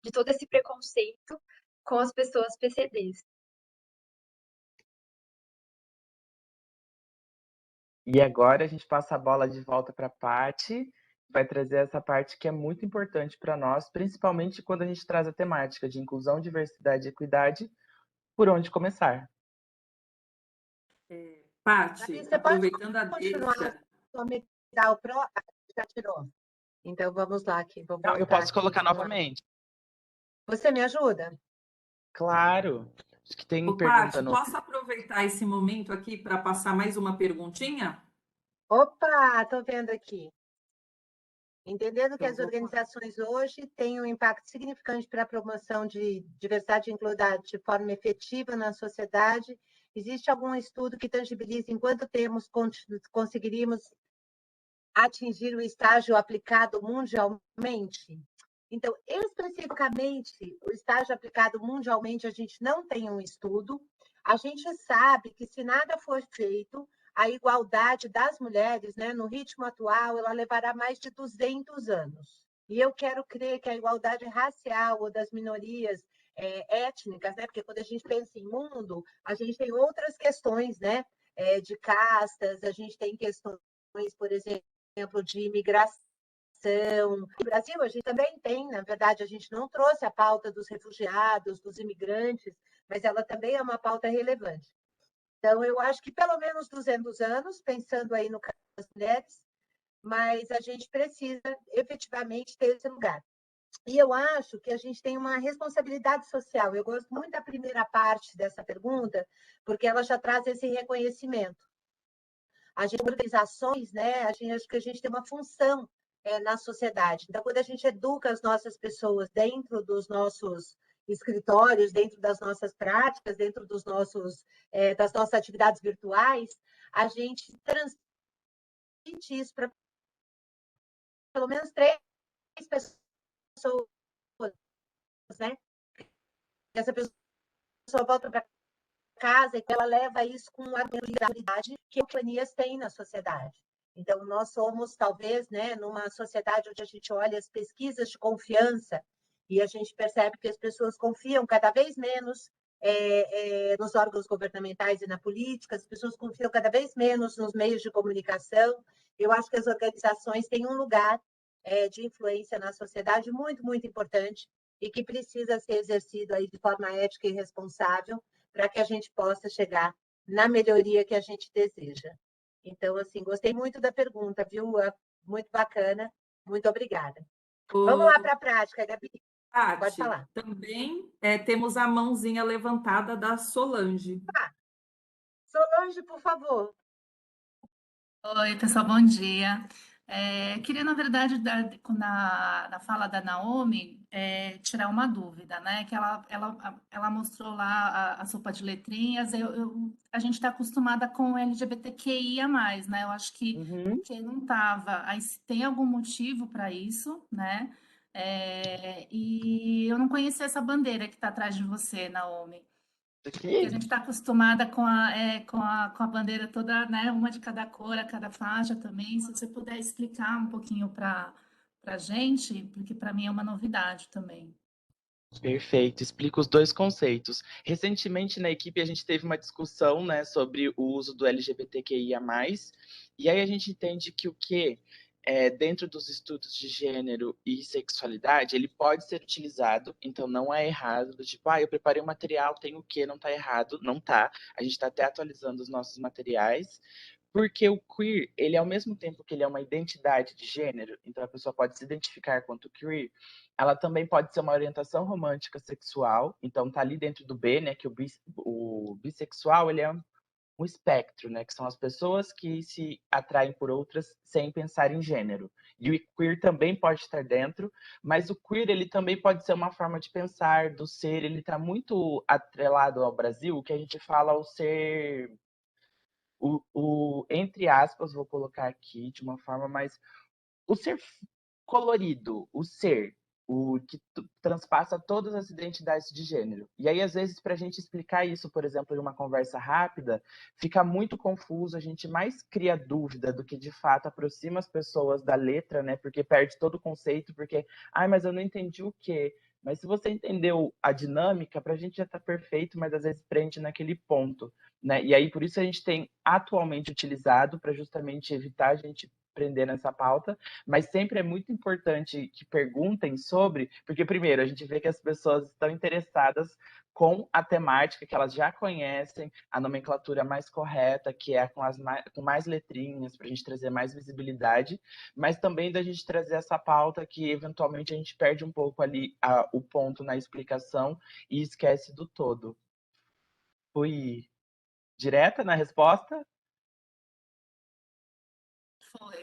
de todo esse preconceito com as pessoas PCDs. E agora a gente passa a bola de volta para a Paty, vai trazer essa parte que é muito importante para nós, principalmente quando a gente traz a temática de inclusão, diversidade e equidade, por onde começar. Paty, Você pode aproveitando a continuar deixa. dar o pro? Já tirou. Então vamos lá aqui, vou Não, voltar eu posso aqui. colocar novamente. Você me ajuda? Claro. Acho que tem Ô, pergunta Paty, no. posso aproveitar esse momento aqui para passar mais uma perguntinha? Opa, estou vendo aqui. Entendendo que Então, as organizações hoje têm um impacto significante para a promoção de diversidade e inclusão de forma efetiva na sociedade, existe algum estudo que tangibilize em quanto tempo conseguiríamos atingir o estágio aplicado mundialmente? Então, especificamente, o estágio aplicado mundialmente, a gente não tem um estudo. A gente sabe que, se nada for feito, a igualdade das mulheres, né, no ritmo atual, ela levará mais de 200 anos. E eu quero crer que a igualdade racial ou das minorias étnicas, né, porque quando a gente pensa em mundo, a gente tem outras questões, né, de castas, a gente tem questões, por exemplo, de imigração. No Brasil, a gente também tem, na verdade, a gente não trouxe a pauta dos refugiados, dos imigrantes, mas ela também é uma pauta relevante. Então, eu acho que pelo menos 200 anos, pensando aí no caso das mulheres, mas a gente precisa efetivamente ter esse lugar. E eu acho que a gente tem uma responsabilidade social. Eu gosto muito da primeira parte dessa pergunta, porque ela já traz esse reconhecimento. A gente, organizações, né, acho que a gente tem uma função na sociedade. Então, quando a gente educa as nossas pessoas dentro dos nossos escritórios, dentro das nossas práticas, dentro dos das nossas atividades virtuais, a gente transmite isso para pelo menos 3 pessoas, né? Essa pessoa volta para casa e ela leva isso com a habilidade que companhias têm na sociedade. Então, nós somos, talvez, né, numa sociedade onde a gente olha as pesquisas de confiança e a gente percebe que as pessoas confiam cada vez menos nos órgãos governamentais e na política, as pessoas confiam cada vez menos nos meios de comunicação. Eu acho que as organizações têm um lugar de influência na sociedade muito, muito importante e que precisa ser exercido aí de forma ética e responsável para que a gente possa chegar na melhoria que a gente deseja. Então, assim, gostei muito da pergunta, viu? Muito bacana. Muito obrigada. Vamos lá para a prática, Gabi. Pode Paty, falar. também temos a mãozinha levantada da Solange. Solange, por favor. Oi, pessoal, bom dia. Queria, na verdade, na fala da Naomi, tirar uma dúvida, né? Que ela mostrou lá a sopa de letrinhas. A gente está acostumada com LGBTQIA+, né? Eu acho que o Uhum. que não estava. Aí se tem algum motivo para isso, né? E eu não conhecia essa bandeira que está atrás de você, Naomi. Que a Aqui? gente está acostumada com a bandeira toda, né? Uma de cada cor, a cada faixa também. Se você puder explicar um pouquinho para a gente, porque para mim é uma novidade também. Perfeito, explica os dois conceitos. Recentemente na equipe a gente teve uma discussão, né, sobre o uso do LGBTQIA+, e aí a gente entende que o que dentro dos estudos de gênero e sexualidade, ele pode ser utilizado, então não é errado, do tipo, eu preparei um material, tem o que, não está errado, não está. A gente está até atualizando os nossos materiais, porque o queer, ele ao mesmo tempo que ele é uma identidade de gênero, então a pessoa pode se identificar quanto queer, ela também pode ser uma orientação romântica sexual, então tá ali dentro do B, né, que o bissexual, ele é um espectro, né, que são as pessoas que se atraem por outras sem pensar em gênero. E o queer também pode estar dentro, mas o queer, ele também pode ser uma forma de pensar, do ser, ele está muito atrelado ao Brasil, o que a gente fala o ser entre aspas, vou colocar aqui de uma forma mais o ser colorido, o ser, o que transpassa todas as identidades de gênero. E aí, às vezes, para a gente explicar isso, por exemplo, em uma conversa rápida, fica muito confuso, a gente mais cria dúvida do que de fato aproxima as pessoas da letra, né? Porque perde todo o conceito, porque, mas eu não entendi o quê. Mas se você entendeu a dinâmica, para a gente já está perfeito, mas às vezes prende naquele ponto, né? E aí, por isso a gente tem atualmente utilizado para justamente evitar a gente prender nessa pauta, mas sempre é muito importante que perguntem sobre, porque primeiro a gente vê que as pessoas estão interessadas com a temática que elas já conhecem, a nomenclatura mais correta, que é com mais letrinhas, para a gente trazer mais visibilidade, mas também da gente trazer essa pauta que eventualmente a gente perde um pouco ali o ponto na explicação e esquece do todo. Fui direta na resposta?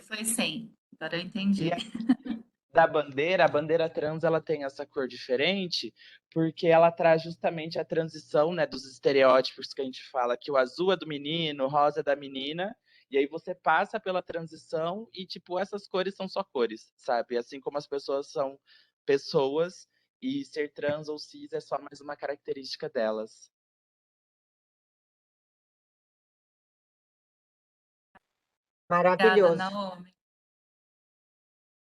Foi sim. Agora eu E entendi. a bandeira trans, ela tem essa cor diferente porque ela traz justamente a transição, né, dos estereótipos que a gente fala, que o azul é do menino, o rosa é da menina, e aí você passa pela transição e, tipo, essas cores são só cores, sabe? Assim como as pessoas são pessoas e ser trans ou cis é só mais uma característica delas. Obrigada, Maravilhoso. Naomi.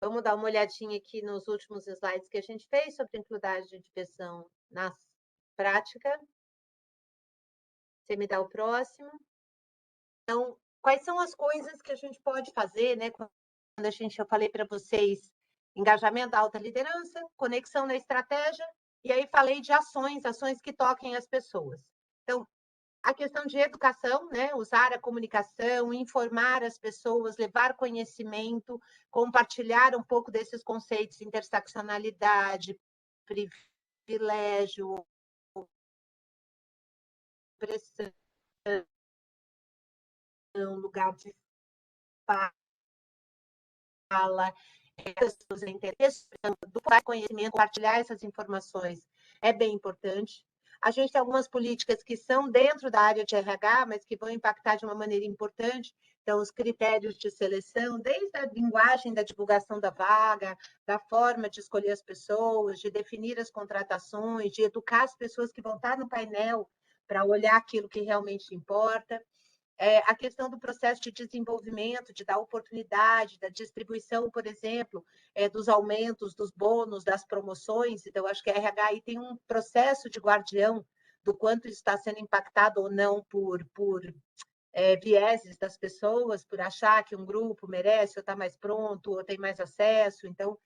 Vamos dar uma olhadinha aqui nos últimos slides que a gente fez sobre inclusão e diversão na prática. Você me dá o próximo. Então, quais são as coisas que a gente pode fazer, né? Quando eu falei para vocês, engajamento da alta liderança, conexão na estratégia, e aí falei de ações que toquem as pessoas. Então, a questão de educação, né? Usar a comunicação, informar as pessoas, levar conhecimento, compartilhar um pouco desses conceitos, interseccionalidade, privilégio, pressão, lugar de fala, pessoas interesse do conhecimento, compartilhar essas informações é bem importante. A gente tem algumas políticas que são dentro da área de RH, mas que vão impactar de uma maneira importante. Então, os critérios de seleção, desde a linguagem da divulgação da vaga, da forma de escolher as pessoas, de definir as contratações, de educar as pessoas que vão estar no painel para olhar aquilo que realmente importa. A questão do processo de desenvolvimento, de dar oportunidade, da distribuição, por exemplo, dos aumentos, dos bônus, das promoções. Então, acho que a RH aí tem um processo de guardião do quanto está sendo impactado ou não por vieses das pessoas, por achar que um grupo merece ou está mais pronto, ou tem mais acesso. Então,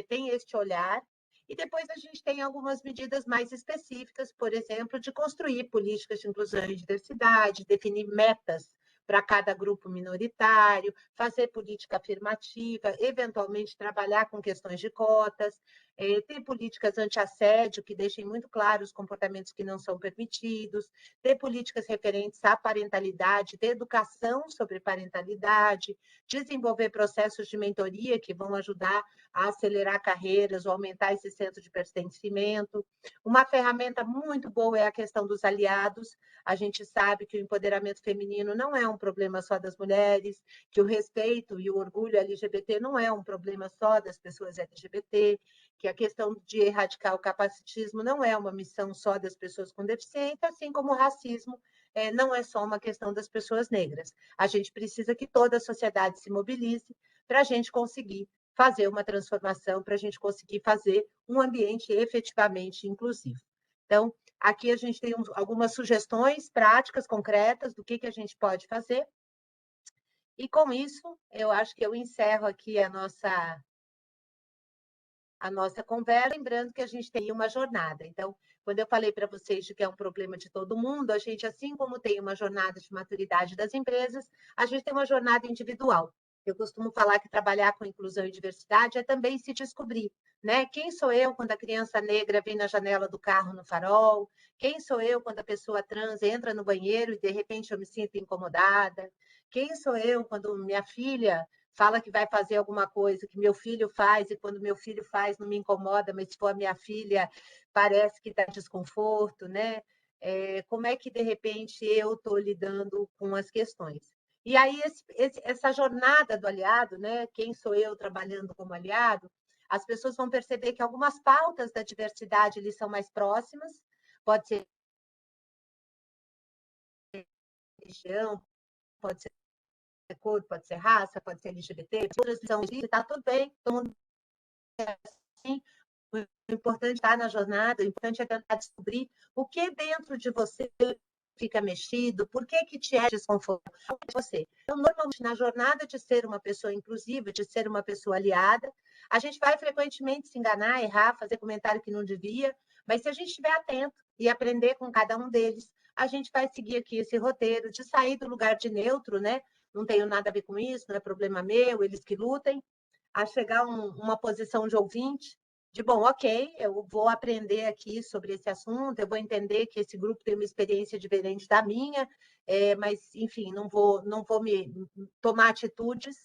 tem este olhar. E depois a gente tem algumas medidas mais específicas, por exemplo, de construir políticas de inclusão e diversidade, definir metas para cada grupo minoritário, fazer política afirmativa, eventualmente trabalhar com questões de cotas, ter políticas anti-assédio que deixem muito claros os comportamentos que não são permitidos, ter políticas referentes à parentalidade, ter educação sobre parentalidade, desenvolver processos de mentoria que vão ajudar a acelerar carreiras ou aumentar esse centro de pertencimento. Uma ferramenta muito boa é a questão dos aliados. A gente sabe que o empoderamento feminino não é um problema só das mulheres, que o respeito e o orgulho LGBT não é um problema só das pessoas LGBT, que a questão de erradicar o capacitismo não é uma missão só das pessoas com deficiência, assim como o racismo não é só uma questão das pessoas negras. A gente precisa que toda a sociedade se mobilize para a gente conseguir fazer uma transformação, para a gente conseguir fazer um ambiente efetivamente inclusivo. Então, aqui a gente tem algumas sugestões práticas, concretas, do que a gente pode fazer. E com isso, eu acho que eu encerro aqui a nossa conversa, lembrando que a gente tem uma jornada. Então, quando eu falei para vocês de que é um problema de todo mundo, a gente, assim como tem uma jornada de maturidade das empresas, a gente tem uma jornada individual. Eu costumo falar que trabalhar com inclusão e diversidade é também se descobrir, né? Quem sou eu quando a criança negra vem na janela do carro no farol? Quem sou eu quando a pessoa trans entra no banheiro e de repente eu me sinto incomodada? Quem sou eu quando minha filha fala que vai fazer alguma coisa que meu filho faz, e quando meu filho faz não me incomoda, mas se for a minha filha, parece que está em desconforto, né? Como é que, de repente, eu estou lidando com as questões? E aí, essa jornada do aliado, né? Quem sou eu trabalhando como aliado? As pessoas vão perceber que algumas pautas da diversidade eles são mais próximas, pode ser religião, pode ser cor, pode ser raça, pode ser LGBT, outras são está tudo bem, todo mundo é assim. O importante está na jornada, o importante é tentar descobrir o que dentro de você fica mexido, por que te é desconfortável você. Então, normalmente, na jornada de ser uma pessoa inclusiva, de ser uma pessoa aliada, a gente vai frequentemente se enganar, errar, fazer comentário que não devia, mas se a gente estiver atento e aprender com cada um deles, a gente vai seguir aqui esse roteiro de sair do lugar de neutro, né? Não tenho nada a ver com isso, não é problema meu, eles que lutem, a chegar uma posição de ouvinte, de bom, ok, eu vou aprender aqui sobre esse assunto, eu vou entender que esse grupo tem uma experiência diferente da minha, mas, enfim, não vou me tomar atitudes.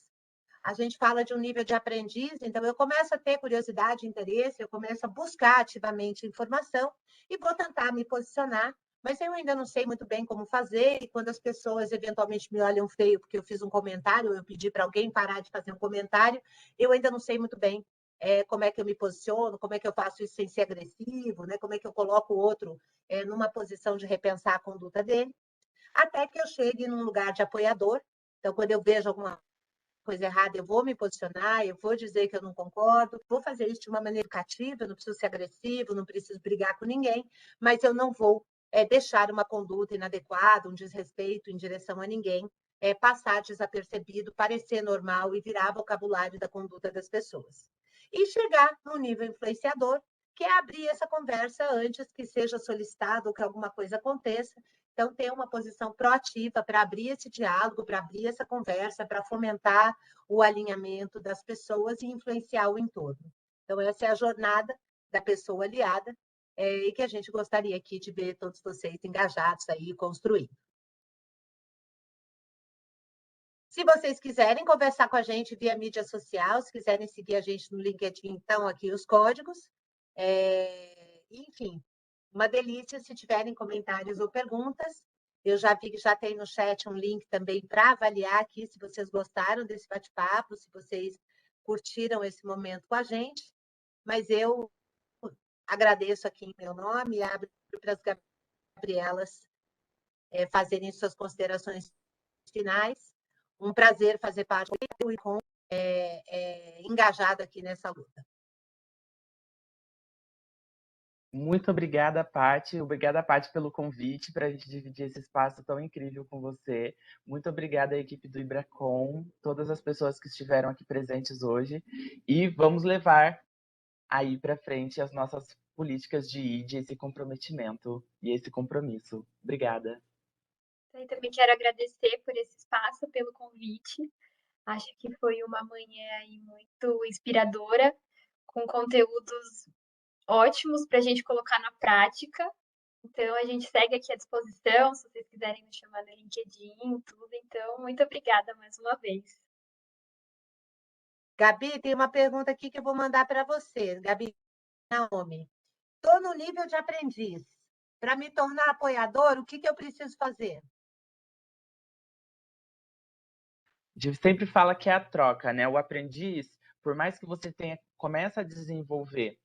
A gente fala de um nível de aprendiz, então eu começo a ter curiosidade, interesse, eu começo a buscar ativamente informação e vou tentar me posicionar, mas eu ainda não sei muito bem como fazer, e quando as pessoas eventualmente me olham feio porque eu fiz um comentário, eu pedi para alguém parar de fazer um comentário, eu ainda não sei muito bem como é que eu me posiciono, como é que eu faço isso sem ser agressivo, né? Como é que eu coloco o outro numa posição de repensar a conduta dele, até que eu chegue num lugar de apoiador. Então, quando eu vejo alguma coisa errada, eu vou me posicionar, eu vou dizer que eu não concordo, vou fazer isso de uma maneira educativa, eu não preciso ser agressivo, não preciso brigar com ninguém, mas eu não vou deixar uma conduta inadequada, um desrespeito em direção a ninguém, passar desapercebido, parecer normal e virar vocabulário da conduta das pessoas. E chegar no nível influenciador, que é abrir essa conversa antes que seja solicitado ou que alguma coisa aconteça. Então, ter uma posição proativa para abrir esse diálogo, para abrir essa conversa, para fomentar o alinhamento das pessoas e influenciar o entorno. Então, essa é a jornada da pessoa aliada e que a gente gostaria aqui de ver todos vocês engajados aí, construindo. Se vocês quiserem conversar com a gente via mídia social, se quiserem seguir a gente no LinkedIn, então, aqui os códigos. Enfim, uma delícia se tiverem comentários ou perguntas. Eu já vi que já tem no chat um link também para avaliar aqui se vocês gostaram desse bate-papo, se vocês curtiram esse momento com a gente. Mas eu agradeço aqui em meu nome e abro para as Gabrielas fazerem suas considerações finais. Um prazer fazer parte do ICOM engajado aqui nessa luta. Muito obrigada, Paty. Obrigada, Paty, pelo convite para a gente dividir esse espaço tão incrível com você. Muito obrigada à equipe do IBRACOM, todas as pessoas que estiveram aqui presentes hoje. E vamos levar aí para frente as nossas políticas de ID, esse comprometimento e esse compromisso. Obrigada. Eu também quero agradecer por esse espaço, pelo convite. Acho que foi uma manhã aí muito inspiradora, com conteúdos ótimos para a gente colocar na prática. Então, a gente segue aqui à disposição, se vocês quiserem me chamar no LinkedIn, tudo. Então, muito obrigada mais uma vez. Gabi, tem uma pergunta aqui que eu vou mandar para você. Gabi Naomi. Estou no nível de aprendiz. Para me tornar apoiador, o que eu preciso fazer? A gente sempre fala que é a troca, né? O aprendiz, por mais que você começa a desenvolver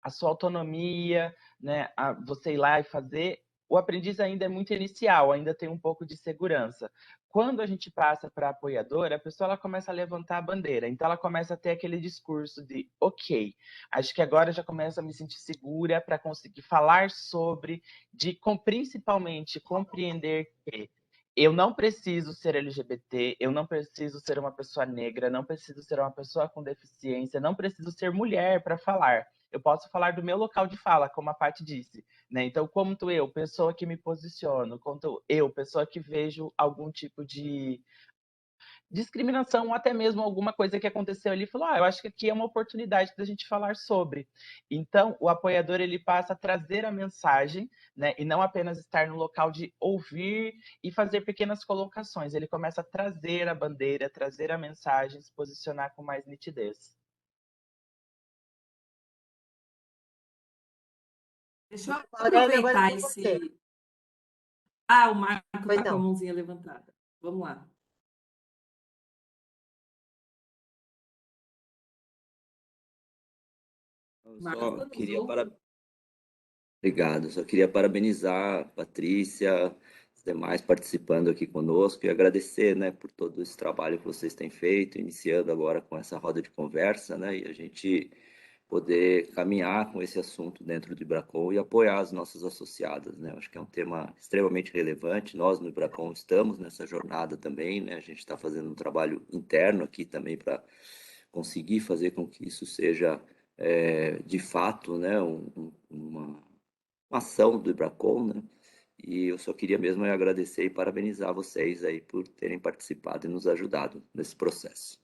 a sua autonomia, né? Você ir lá e fazer, o aprendiz ainda é muito inicial, ainda tem um pouco de segurança. Quando a gente passa para apoiadora, a pessoa ela começa a levantar a bandeira, então ela começa a ter aquele discurso de, ok, acho que agora eu já começo a me sentir segura para conseguir falar sobre, principalmente compreender que eu não preciso ser LGBT, eu não preciso ser uma pessoa negra, não preciso ser uma pessoa com deficiência, não preciso ser mulher para falar. Eu posso falar do meu local de fala, como a Paty disse, né? Então, como eu, pessoa que me posiciono, quanto eu, pessoa que vejo algum tipo de discriminação ou até mesmo alguma coisa que aconteceu ali, falou, eu acho que aqui é uma oportunidade da gente falar sobre. Então, o apoiador, ele passa a trazer a mensagem, né, e não apenas estar no local de ouvir e fazer pequenas colocações, ele começa a trazer a bandeira, trazer a mensagem, se posicionar com mais nitidez. Deixa eu Aurélia, agora aproveitar com você. esse. Ah, o Marco Pois está com a não. mãozinha levantada. Vamos lá. Eu Marco, só nos queria ouve? Obrigado, só queria parabenizar a Patrícia, os demais participando aqui conosco e agradecer, né, por todo esse trabalho que vocês têm feito, iniciando agora com essa roda de conversa, né, e a gente poder caminhar com esse assunto dentro do Ibracon e apoiar as nossas associadas, né? Acho que é um tema extremamente relevante. Nós no Ibracon estamos nessa jornada também, né? A gente está fazendo um trabalho interno aqui também para conseguir fazer com que isso seja de fato, né, uma ação do Ibracon, né? E eu só queria mesmo agradecer e parabenizar vocês aí por terem participado e nos ajudado nesse processo.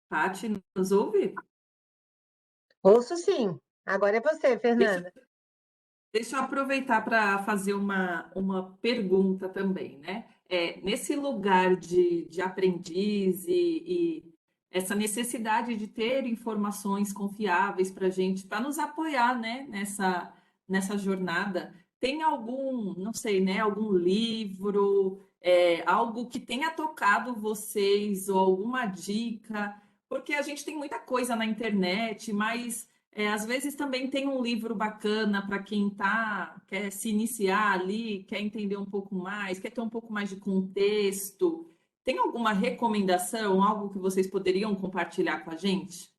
Paty, nos ouve? Ouço sim. Agora é você, Fernanda. Deixa eu aproveitar para fazer uma pergunta também, né? Nesse lugar de aprendiz e essa necessidade de ter informações confiáveis para a gente, para nos apoiar, né, nessa jornada, tem algum, não sei, né, algum livro, algo que tenha tocado vocês ou alguma dica? Porque a gente tem muita coisa na internet, mas às vezes também tem um livro bacana para quem quer se iniciar ali, quer entender um pouco mais, quer ter um pouco mais de contexto. Tem alguma recomendação, algo que vocês poderiam compartilhar com a gente?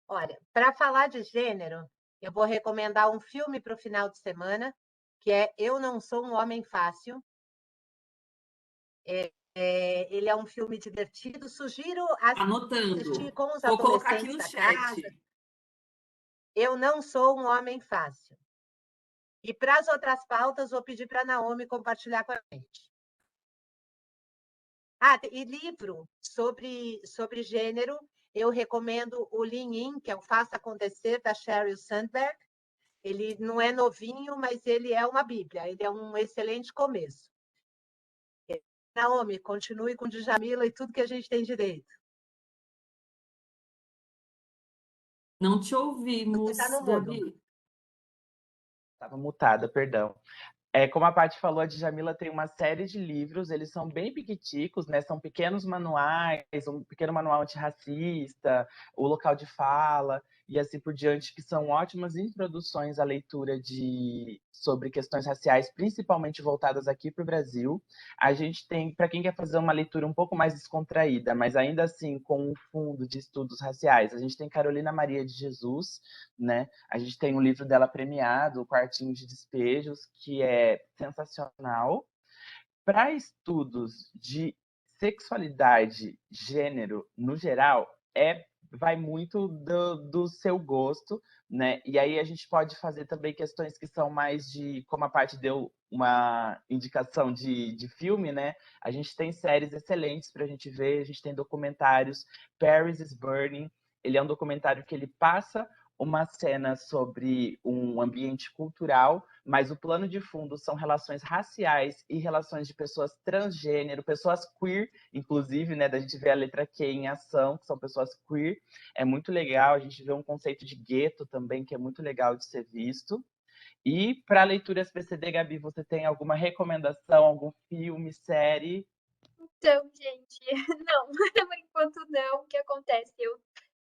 Olha, para falar de gênero, eu vou recomendar um filme para o final de semana, que é Eu Não Sou um Homem Fácil. Ele é um filme divertido, sugiro assistir Anotando. com os Vou colocar aqui adolescentes no da casa. chat. Eu Não Sou um Homem Fácil. E para as outras pautas, vou pedir para a Naomi compartilhar com a gente. E livro sobre gênero, eu recomendo o Lean In, que é o Faça Acontecer, da Sheryl Sandberg. Ele não é novinho, mas ele é uma bíblia, ele é um excelente começo. Naomi, continue com Djamila e tudo que a gente tem direito. Não te Você ouvimos, está no mudo. Gabi. Estava mutada, perdão. Como a Paty falou, a Djamila tem uma série de livros, eles são bem piquiticos, né? São pequenos manuais, um pequeno manual antirracista, o local de fala e assim por diante, que são ótimas introduções à leitura sobre questões raciais, principalmente voltadas aqui para o Brasil. A gente tem, para quem quer fazer uma leitura um pouco mais descontraída, mas ainda assim com um fundo de estudos raciais, a gente tem Carolina Maria de Jesus, né? A gente tem um livro dela premiado, O Quartinho de Despejos, que é sensacional. Para estudos de sexualidade, gênero, no geral, é vai muito do seu gosto, né? E aí a gente pode fazer também questões que são mais de, como a parte deu uma indicação de filme, né? A gente tem séries excelentes para a gente ver, a gente tem documentários. Paris is Burning, ele é um documentário que ele passa uma cena sobre um ambiente cultural, mas o plano de fundo são relações raciais e relações de pessoas transgênero, pessoas queer, inclusive, né, da gente ver a letra Q em ação, que são pessoas queer. É muito legal, a gente vê um conceito de gueto também, que é muito legal de ser visto. E para leituras PCD, Gabi, você tem alguma recomendação, algum filme, série? Então, gente, não, por enquanto não. O que acontece? Eu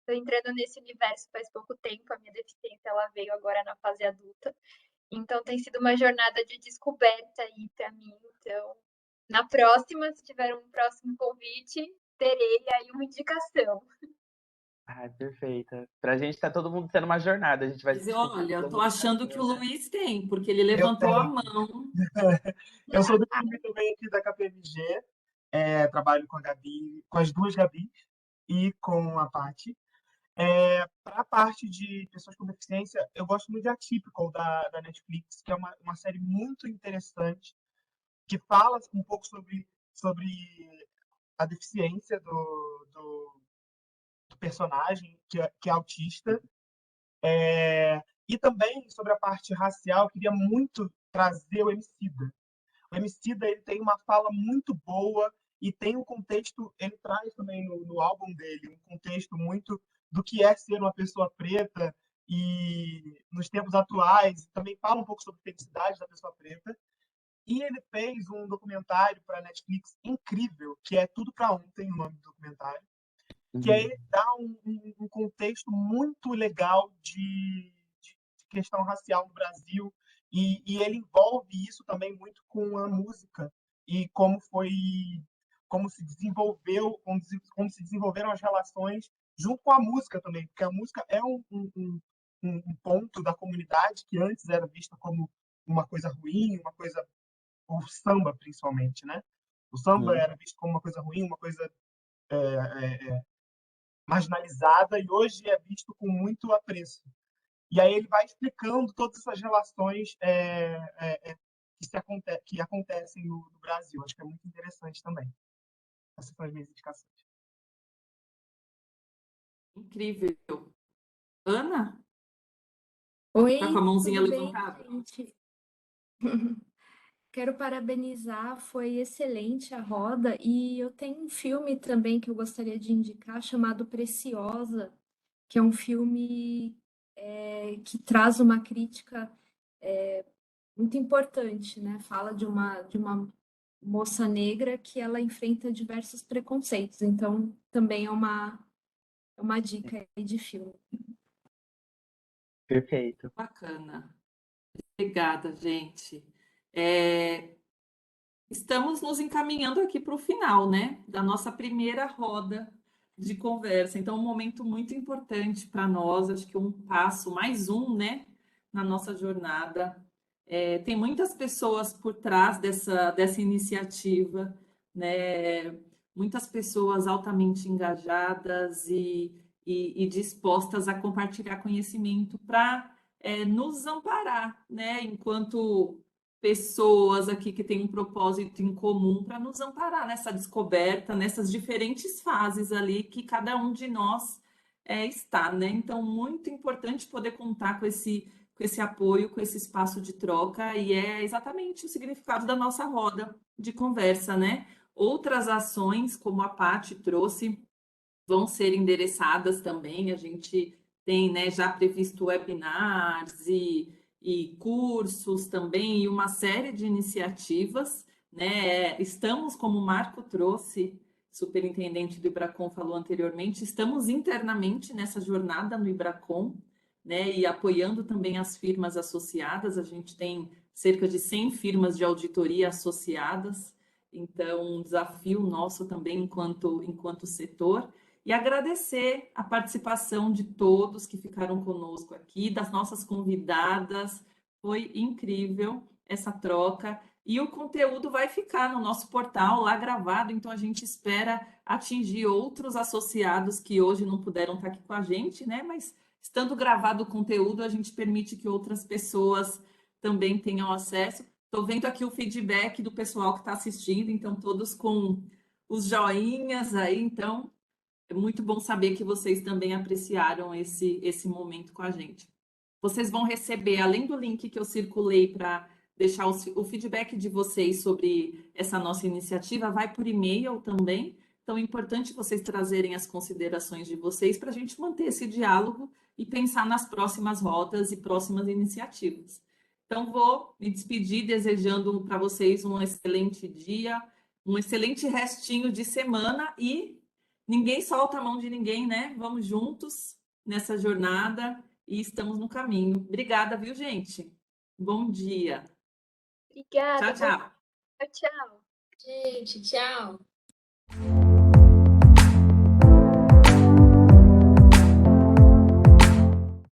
tô entrando nesse universo faz pouco tempo, a minha deficiência ela veio agora na fase adulta. Então tem sido uma jornada de descoberta aí para mim. Então, na próxima, se tiver um próximo convite, terei aí uma indicação. Ah, perfeita. Pra gente tá todo mundo tendo uma jornada, a gente vai se Mas descobrindo olha, eu ao tô longo do achando que o caminho, né? Luiz tem, porque ele Eu levantou a tenho. mão. Eu sou do time também aqui da KPMG, trabalho com a Gabi, com as duas Gabis e com a Paty. Para a parte de pessoas com deficiência, eu gosto muito de Atypical, da Netflix, que é uma série muito interessante, que fala um pouco sobre a deficiência do personagem, que é autista, e também sobre a parte racial. Eu queria muito trazer o Emicida. O Emicida, ele tem uma fala muito boa e tem um contexto, ele traz também no álbum dele um contexto muito do que é ser uma pessoa preta e nos tempos atuais, também fala um pouco sobre a felicidade da pessoa preta. E ele fez um documentário para a Netflix incrível, que é Tudo para Ontem, o nome do documentário, que aí dá um contexto muito legal de questão racial no Brasil, e ele envolve isso também muito com a música e como se desenvolveu, como se desenvolveram as relações junto com a música também, porque a música é um ponto da comunidade que antes era vista como uma coisa ruim, uma coisa, o samba principalmente, né? O samba Uhum. era visto como uma coisa ruim, uma coisa marginalizada, e hoje é visto com muito apreço. E aí ele vai explicando todas essas relações que acontecem no Brasil. Acho que é muito interessante também. Essas são as minhas indicações. Incrível. Ana, tá com a Oi, mãozinha tudo bem, levantada? gente? Quero parabenizar, foi excelente a roda e eu tenho um filme também que eu gostaria de indicar chamado Preciosa, que é um filme que traz uma crítica muito importante, né? Fala de uma moça negra que ela enfrenta diversos preconceitos, então também é uma dica aí de filme. Perfeito. Bacana. Obrigada, gente. É, estamos nos encaminhando aqui para o final, né, da nossa primeira roda de conversa. Então, um momento muito importante para nós, acho que um passo, mais um, né, na nossa jornada. Tem muitas pessoas por trás dessa iniciativa, né, muitas pessoas altamente engajadas e dispostas a compartilhar conhecimento para nos amparar, né, enquanto pessoas aqui que têm um propósito em comum para nos amparar nessa descoberta, nessas diferentes fases ali que cada um de nós está, né? Então, muito importante poder contar com esse apoio, com esse espaço de troca, e é exatamente o significado da nossa roda de conversa, né? Outras ações, como a Paty trouxe, vão ser endereçadas também. A gente tem, né, já previsto webinars e cursos também, e uma série de iniciativas, né? Estamos, como o Marco trouxe, superintendente do Ibracon falou anteriormente, estamos internamente nessa jornada no Ibracon, né? E apoiando também as firmas associadas. A gente tem cerca de 100 firmas de auditoria associadas, então um desafio nosso também enquanto setor. E agradecer a participação de todos que ficaram conosco aqui, das nossas convidadas. Foi incrível essa troca. e o conteúdo vai ficar no nosso portal lá gravado, então a gente espera atingir outros associados que hoje não puderam estar aqui com a gente, né? Mas estando gravado o conteúdo, a gente permite que outras pessoas também tenham acesso. Estou vendo aqui o feedback do pessoal que está assistindo, então todos com os joinhas aí, então é muito bom saber que vocês também apreciaram esse momento com a gente. Vocês vão receber, além do link que eu circulei para deixar o feedback de vocês sobre essa nossa iniciativa, vai por e-mail também. Então, é importante vocês trazerem as considerações de vocês para a gente manter esse diálogo e pensar nas próximas rodas e próximas iniciativas. Então, vou me despedir desejando para vocês um excelente dia, um excelente restinho de semana e ninguém solta a mão de ninguém, né? Vamos juntos nessa jornada e estamos no caminho. Obrigada, viu, gente? Bom dia. Obrigada. Tchau, tchau. Tchau, tchau. Gente, tchau.